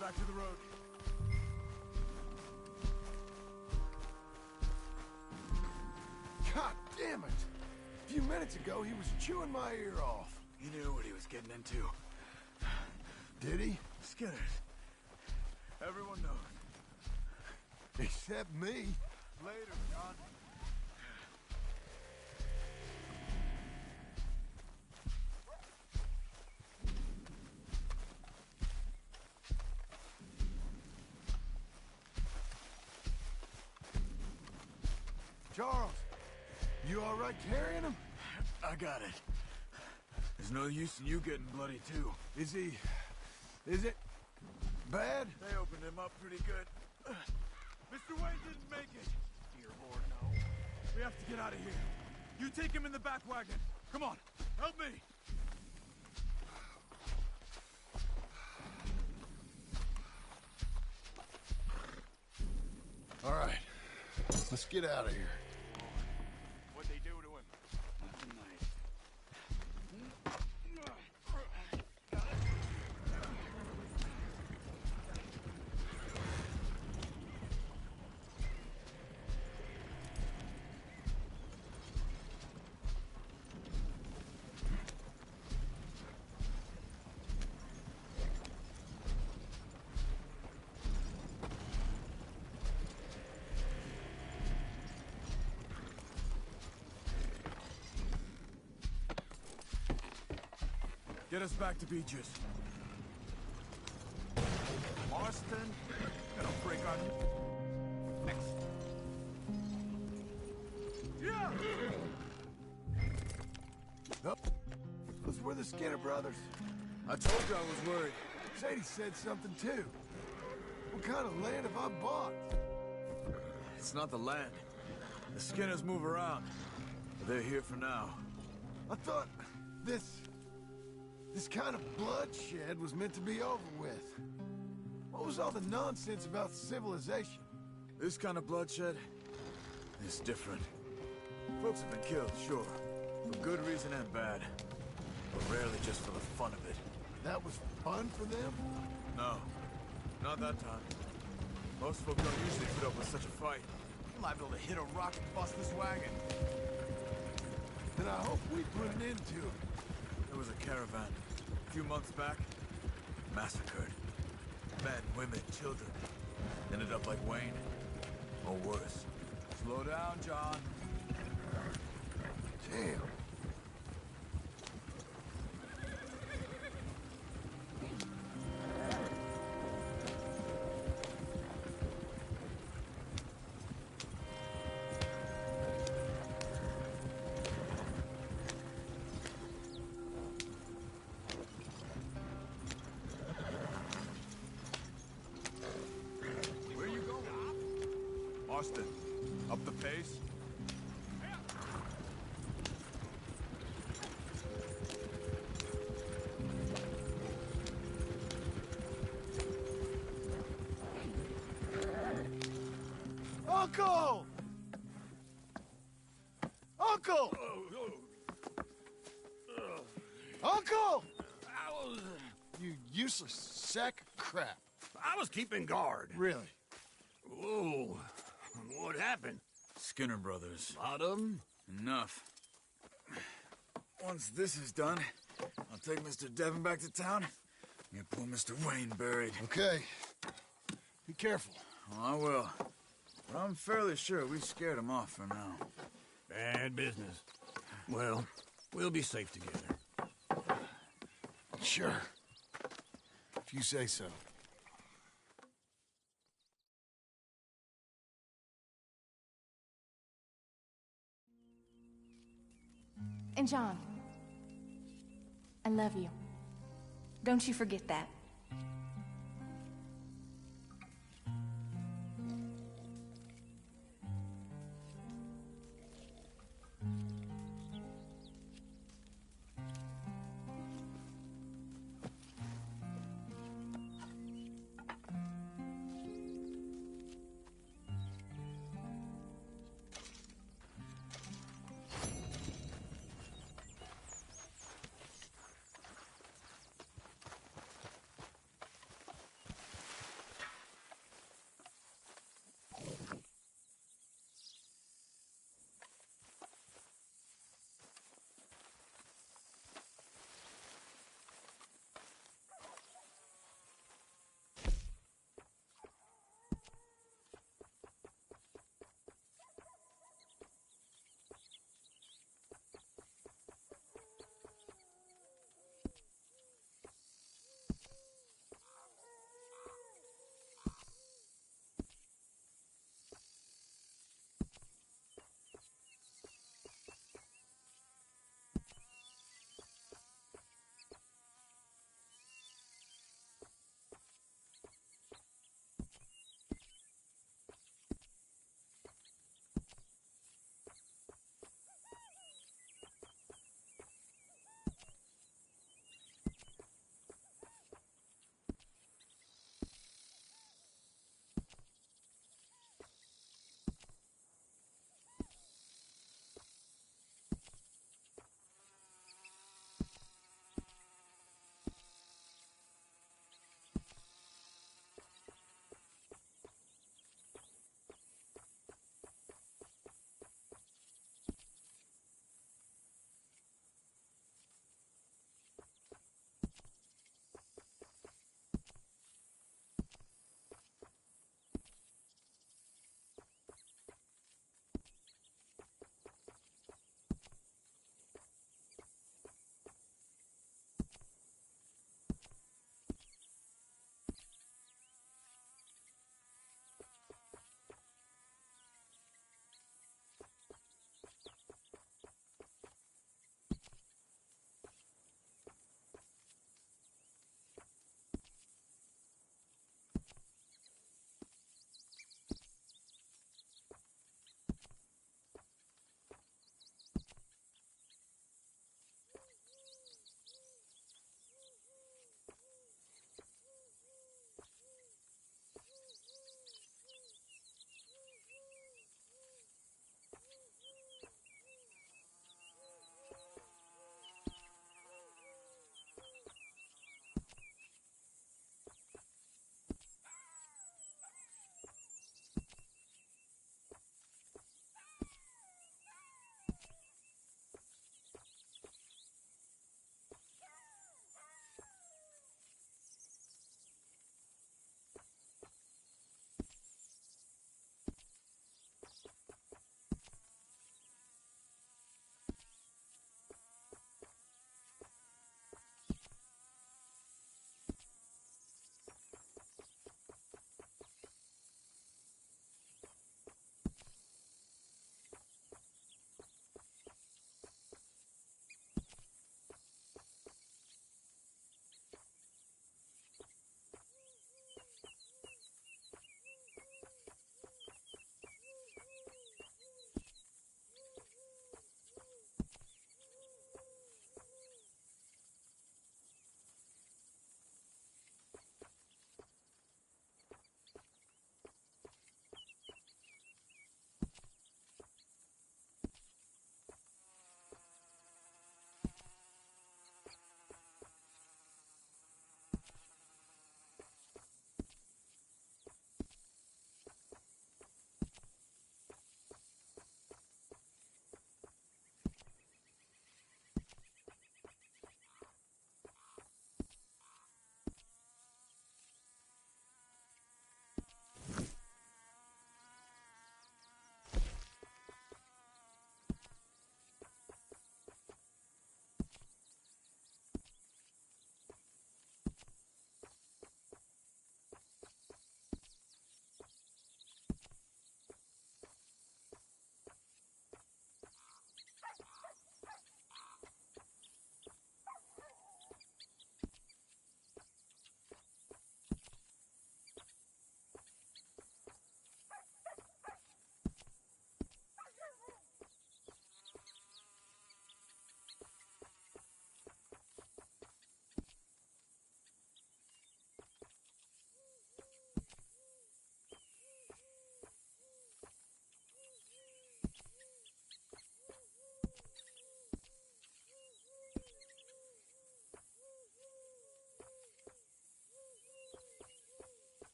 Back to the road. God damn it! A few minutes ago, he was chewing my ear off. He knew what he was getting into. Did he? Skinners. Everyone knows. Except me. Later, John. Charles, you all right carrying him? I got it. There's no use in you getting bloody, too. Is it bad? They opened him up pretty good. Mr. Wayne didn't make it. Dear Lord, no. We have to get out of here. You take him in the back wagon. Come on, help me. All right, let's get out of here. What'd they do to him? Get us back to Beaches. Marston? Gonna break our... Next. Yeah! Those were the Skinner brothers. I told you I was worried. Sadie said something too. What kind of land have I bought? It's not the land. The Skinners move around. But they're here for now. I thought this kind of bloodshed was meant to be over with. What was all the nonsense about civilization? This kind of bloodshed is different. Folks have been killed, sure. For good reason and bad. But rarely just for the fun of it. That was fun for them? No. Not that time. Most folk don't usually put up with such a fight. I'm liable to hit a rock and bust this wagon. Then I hope we put an end to it. There was a caravan. A few months back. Massacred. Men, women, children. Ended up like Wayne. Or worse. Slow down, John. Damn. Where you going? Marston, up the pace? Uncle! Uncle! Uncle! You useless sack of crap. I was keeping guard. Really? Whoa. What happened? Skinner brothers. Lot of them? Enough. Once this is done, I'll take Mr. Devon back to town and get poor Mr. Wayne buried. Okay. Be careful. Oh, I will. But I'm fairly sure we scared him off for now. Bad business. Well, we'll be safe together. Sure. If you say so. And John, I love you. Don't you forget that.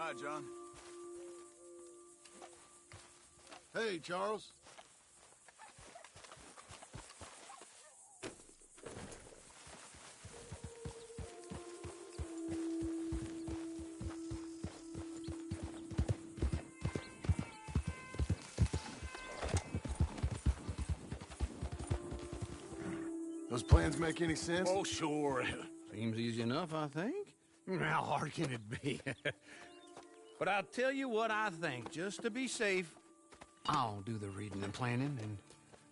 Hi, John. Hey, Charles. Those plans make any sense? Oh, sure. Seems easy enough, I think. How hard can it be? But I'll tell you what I think. Just to be safe, I'll do the reading and planning, and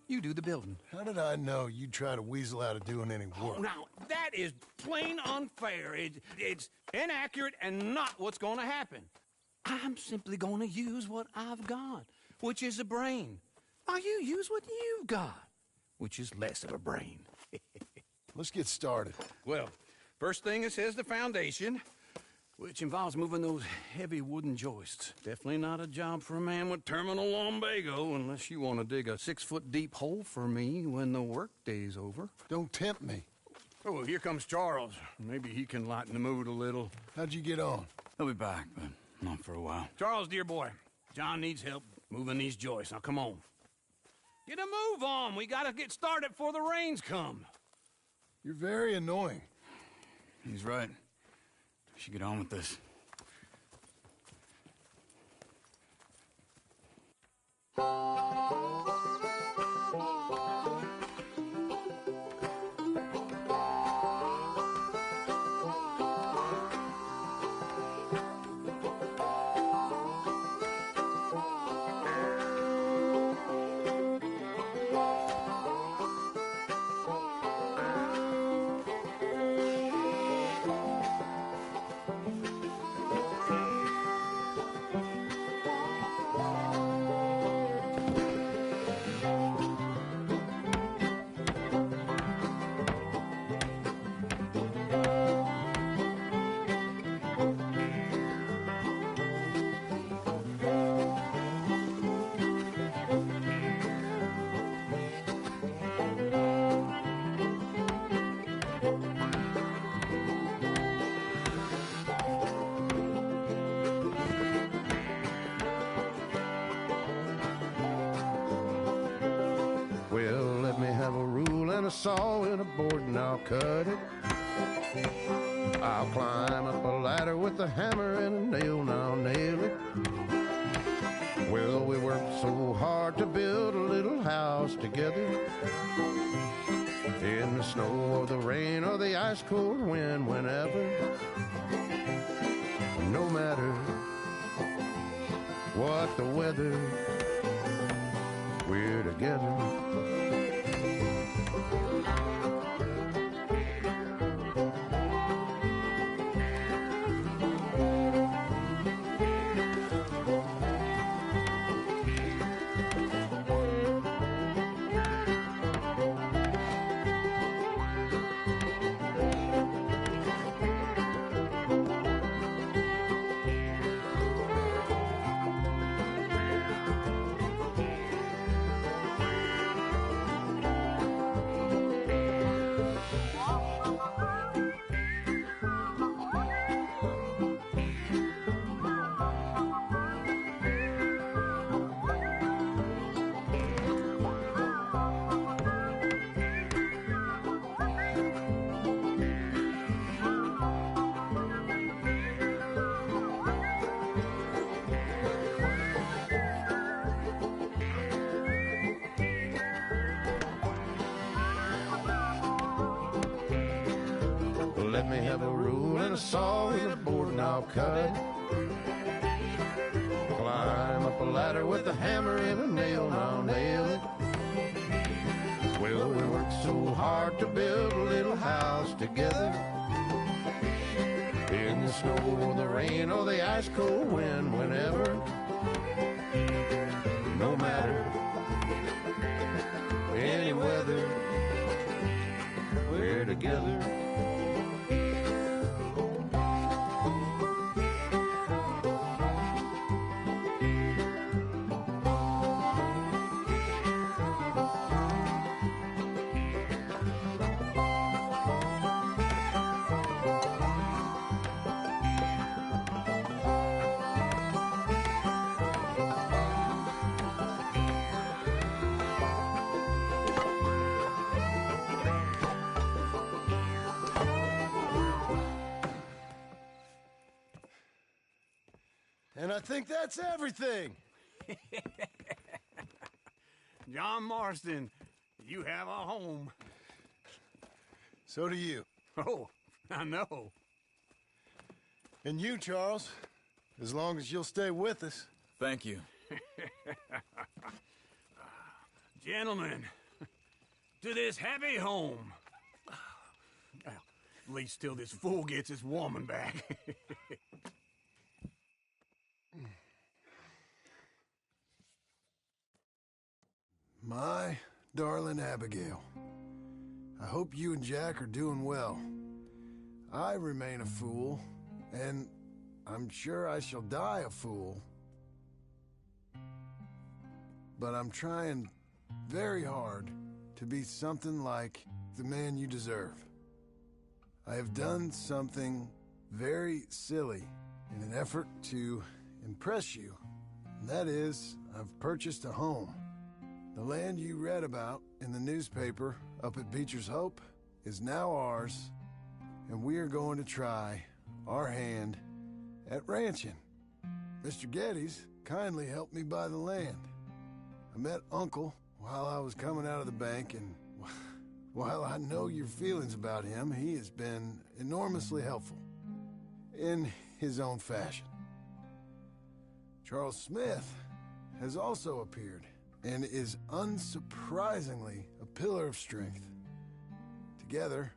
you do the building. How did I know you'd try to weasel out of doing any work? Oh, now, that is plain unfair. It's inaccurate and not what's going to happen. I'm simply going to use what I've got, which is a brain. Now, you use what you've got, which is less of a brain. Let's get started. Well, first thing it says the foundation, which involves moving those heavy wooden joists. Definitely not a job for a man with terminal lumbago, unless you want to dig a 6-foot deep hole for me when the workday's over. Don't tempt me. Oh, well, here comes Charles. Maybe he can lighten the mood a little. How'd you get on? He'll be back, but not for a while. Charles, dear boy, John needs help moving these joists. Now, come on. Get a move on. We gotta get started before the rains come. You're very annoying. He's right. We should get on with this. Well, let me have a rule and a saw and a board and I'll cut it. I'll climb up a ladder with a hammer and a nail and I'll nail it. Well, we worked so hard to build a little house together. In the snow or the rain or the ice cold wind, whenever. No matter what the weather, we're together. Let me have a rule and a saw and a board and I'll cut it. Climb up a ladder with a hammer and a nail and I'll nail it. Well, we worked so hard to build a little house together. In the snow or the rain or the ice cold wind, whenever. No matter any weather, we're together. And I think that's everything. John Marston, you have a home. So do you. Oh, I know. And you, Charles, as long as you'll stay with us. Thank you. Gentlemen, to this happy home. Well, at least till this fool gets his woman back. My darling Abigail, I hope you and Jack are doing well. I remain a fool, and I'm sure I shall die a fool. But I'm trying very hard to be something like the man you deserve. I have done something very silly in an effort to impress you. And that is, I've purchased a home. The land you read about in the newspaper up at Beecher's Hope is now ours, and we are going to try our hand at ranching. Mr. Geddes kindly helped me buy the land. I met Uncle while I was coming out of the bank, and while I know your feelings about him, he has been enormously helpful in his own fashion. Charles Smith has also appeared and is unsurprisingly a pillar of strength. Together,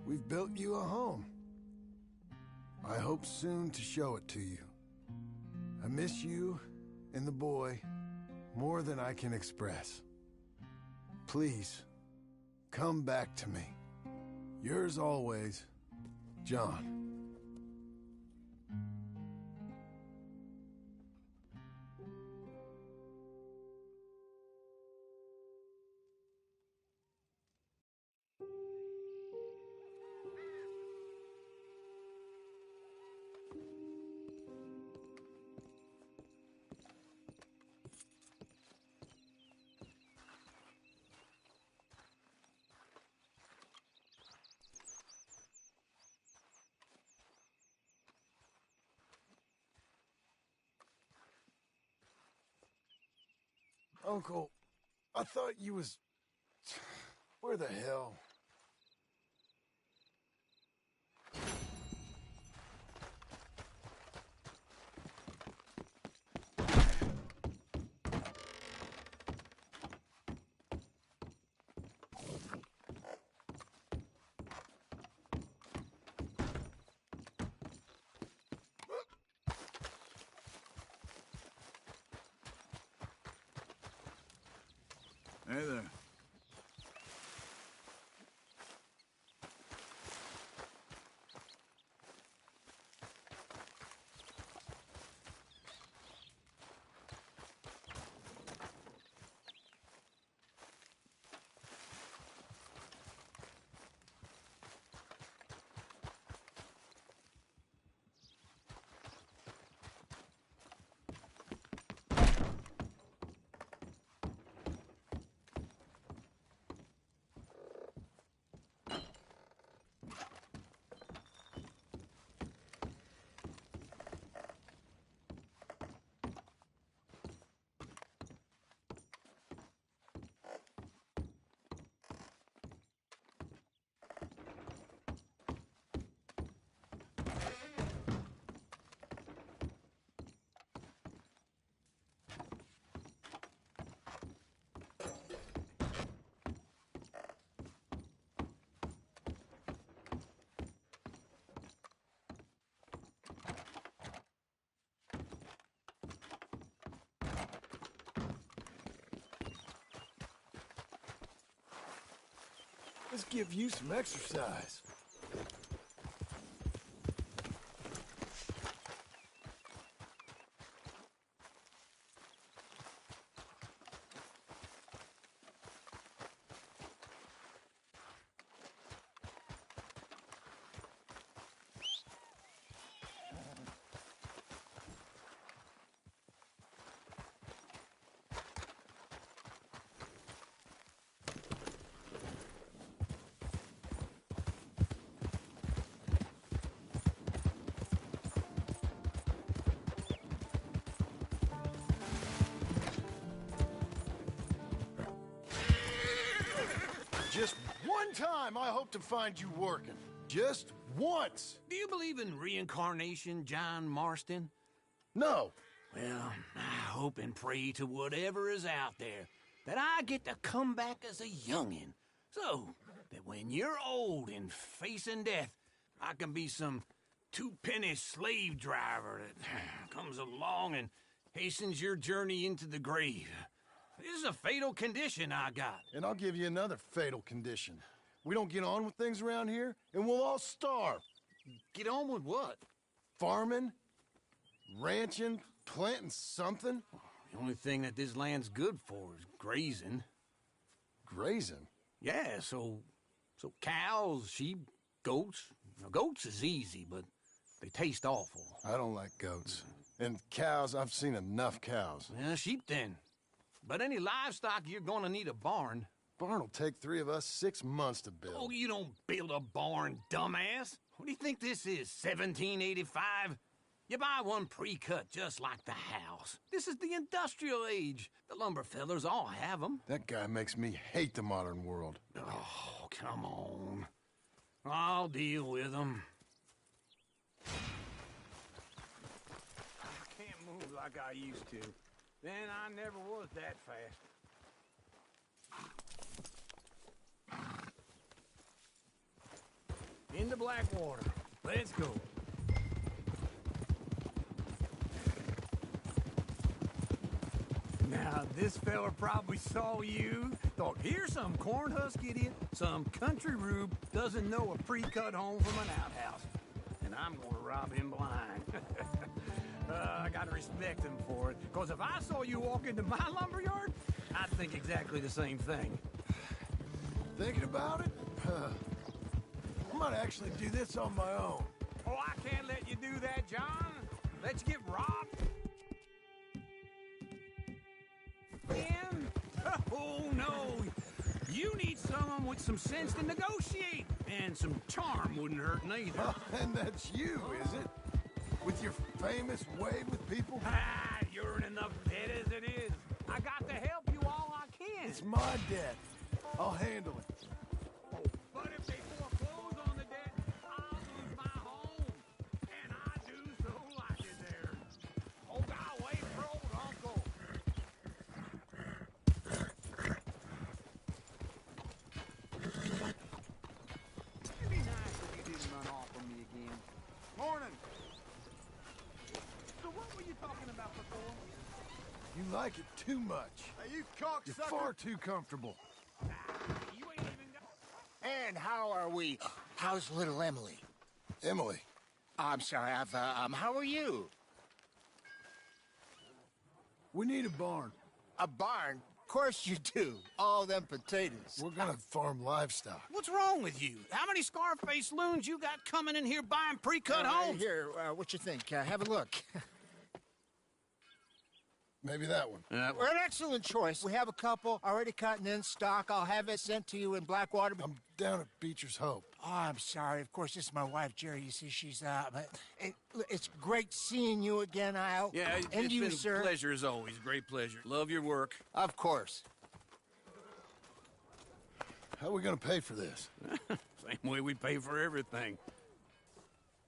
we've built you a home. I hope soon to show it to you. I miss you and the boy more than I can express. Please, come back to me. Yours always, John. Uncle, I thought you was... Where the hell? Hey there. Let's give you some exercise. Just one time I hope to find you working. Just once. Do you believe in reincarnation, John Marston? No. Well, I hope and pray to whatever is out there that I get to come back as a youngin', so that when you're old and facing death, I can be some two-penny slave driver that comes along and hastens your journey into the grave. This is a fatal condition I got. And I'll give you another fatal condition. We don't get on with things around here, and we'll all starve. Get on with what? Farming, ranching, planting something. The only thing that this land's good for is grazing. Grazing? Yeah, so cows, sheep, goats. Now, goats is easy, but they taste awful. I don't like goats. And cows, I've seen enough cows. Yeah, sheep then. But any livestock, you're gonna need a barn. Barn will take 3 of us 6 months to build. Oh, you don't build a barn, dumbass. What do you think this is, 1785? You buy one pre-cut just like the house. This is the industrial age. The lumber fellers all have them. That guy makes me hate the modern world. Oh, come on. I'll deal with them. I can't move like I used to. Then I never was that fast. Into Blackwater. Let's go. Now, this fella probably saw you, thought, here's some corn husk idiot, some country rube, doesn't know a pre-cut home from an outhouse. And I'm gonna rob him blind. I gotta respect him for it, because if I saw you walk into my lumberyard, I'd think exactly the same thing. Thinking about it? I might actually do this on my own. Oh, I can't let you do that, John. Let you get robbed. Man? Oh, no. You need someone with some sense to negotiate. And some charm wouldn't hurt neither. Oh, and that's you, is it? With your famous way with people? Ah, you're in enough debt as it is. I got to help you all I can. It's my debt. I'll handle it. But if they foreclose on the debt, I'll lose my home. And I do so like it there. Oh, God, wait for old Uncle. It'd be nice if you didn't run off on me again. Morning. So what were you talking about before? You like it too much. Hey, you cocksucker! You're far too comfortable. You ain't even got... And how are we? How's little Emily? Emily. I'm sorry, how are you? We need a barn. A barn? Of course you do. All them potatoes. We're gonna farm livestock. What's wrong with you? How many Scarface loons you got coming in here buying pre-cut homes? Here, what you think? Have a look. Maybe that one. We're an excellent choice. We have a couple already cut and in stock. I'll have it sent to you in Blackwater. I'm down at Beecher's Hope. Oh, I'm sorry. Of course, this is my wife, Jerry. You see, she's but it's great seeing you again, Al. Yeah, and it's you, been sir. a pleasure as always. Great pleasure. Love your work. Of course. How are we gonna pay for this? Same way we pay for everything.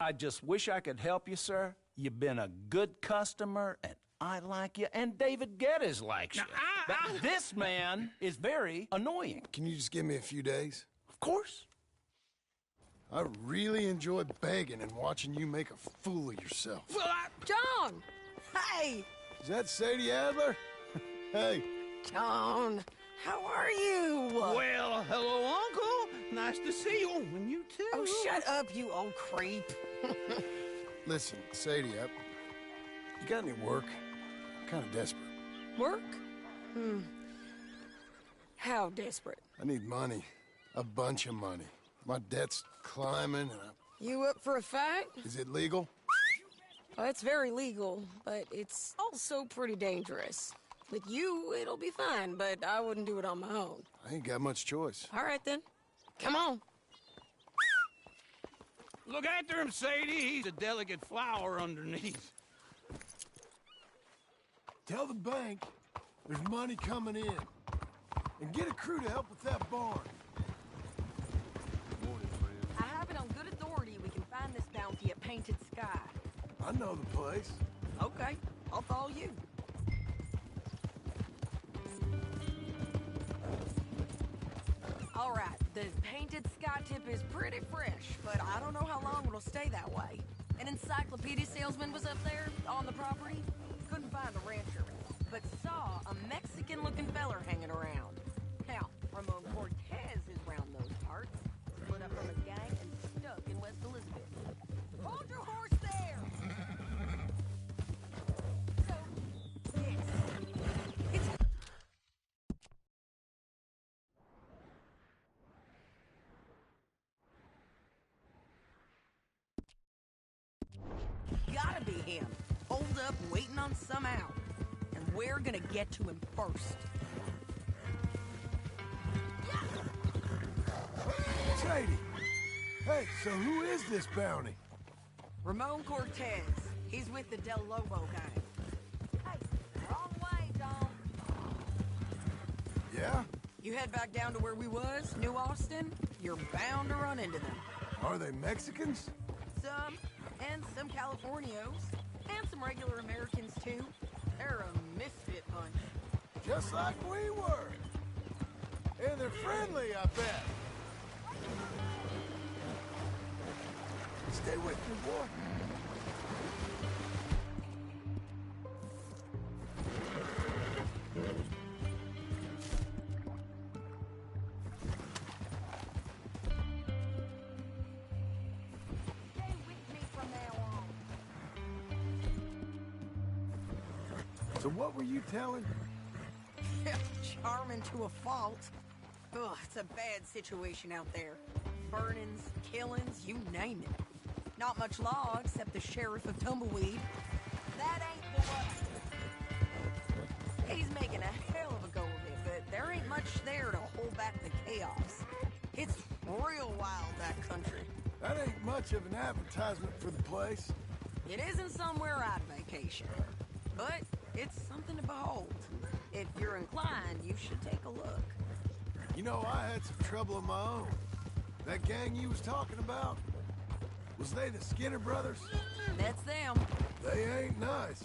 I just wish I could help you, sir. You've been a good customer, and I like you, and David Geddes likes you. But this man is very annoying. Can you just give me a few days? Of course. I really enjoy begging and watching you make a fool of yourself. Well, John! Hey! Is that Sadie Adler? Hey. John, how are you? Well, hello, Uncle. Nice to see you. And you too. Oh, shut up, you old creep. Listen, Sadie, you got any work? I'm kind of desperate. Work? How desperate? I need money. A bunch of money. My debt's climbing and You up for a fight? Is it legal? Oh, it's very legal, but it's also pretty dangerous. With you, it'll be fine, but I wouldn't do it on my own. I ain't got much choice. All right, then. Come on. Look after him, Sadie. He's a delicate flower underneath. Tell the bank there's money coming in. And get a crew to help with that barn. Painted Sky. I know the place. Okay, I'll follow you. All right, the Painted Sky tip is pretty fresh, but I don't know how long it'll stay that way. An encyclopedia salesman was up there on the property. Couldn't find the rancher, but saw a Mexican-looking feller hanging around. Now, Ramon Cortez is round those parts, split up from a gang and stuck in West Elizabeth. Hold your horse there! So, yes, it's... Gotta be him. Hold up, waiting on some out. And we're gonna get to him first. Shady! Hey, so who is this bounty? Ramon Cortez. He's with the Del Lobo gang. Hey, wrong way, Dom. Yeah? You head back down to where we was, New Austin, you're bound to run into them. Are they Mexicans? Some, and some Californios, and some regular Americans, too. They're a misfit bunch. Just like we were. And they're friendly, I bet. Stay with me, boy. Stay with me from now on. So what were you telling? Charming to a fault. Ugh, it's a bad situation out there. Burnings, killings, you name it. Not much law except the sheriff of Tumbleweed. That ain't the one. He's making a hell of a go of it, but there ain't much there to hold back the chaos. It's real wild, that country. That ain't much of an advertisement for the place. It isn't somewhere I'd vacation, but it's something to behold. If you're inclined, you should take a look. You know, I had some trouble of my own. That gang you was talking about, was they the Skinner brothers? That's them. They ain't nice.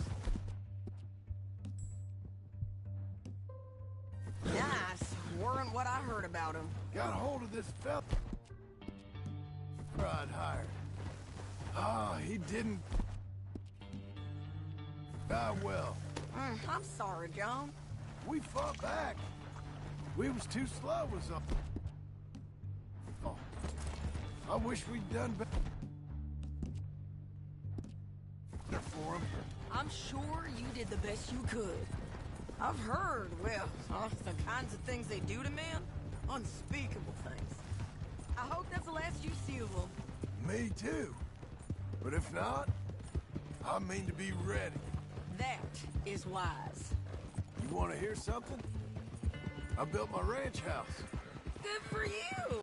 Nice. Weren't what I heard about them. Got hold of this fella I'd hired. Ah, he didn't die well. I'm sorry, John. We fought back. We was too slow, was up. Oh, I wish we'd done better for him. I'm sure you did the best you could. I've heard, well, the kinds of things they do to men. Unspeakable things. I hope that's the last you see of them. Me too. But if not, I mean to be ready. That is wise. You want to hear something? I built my ranch house. Good for you.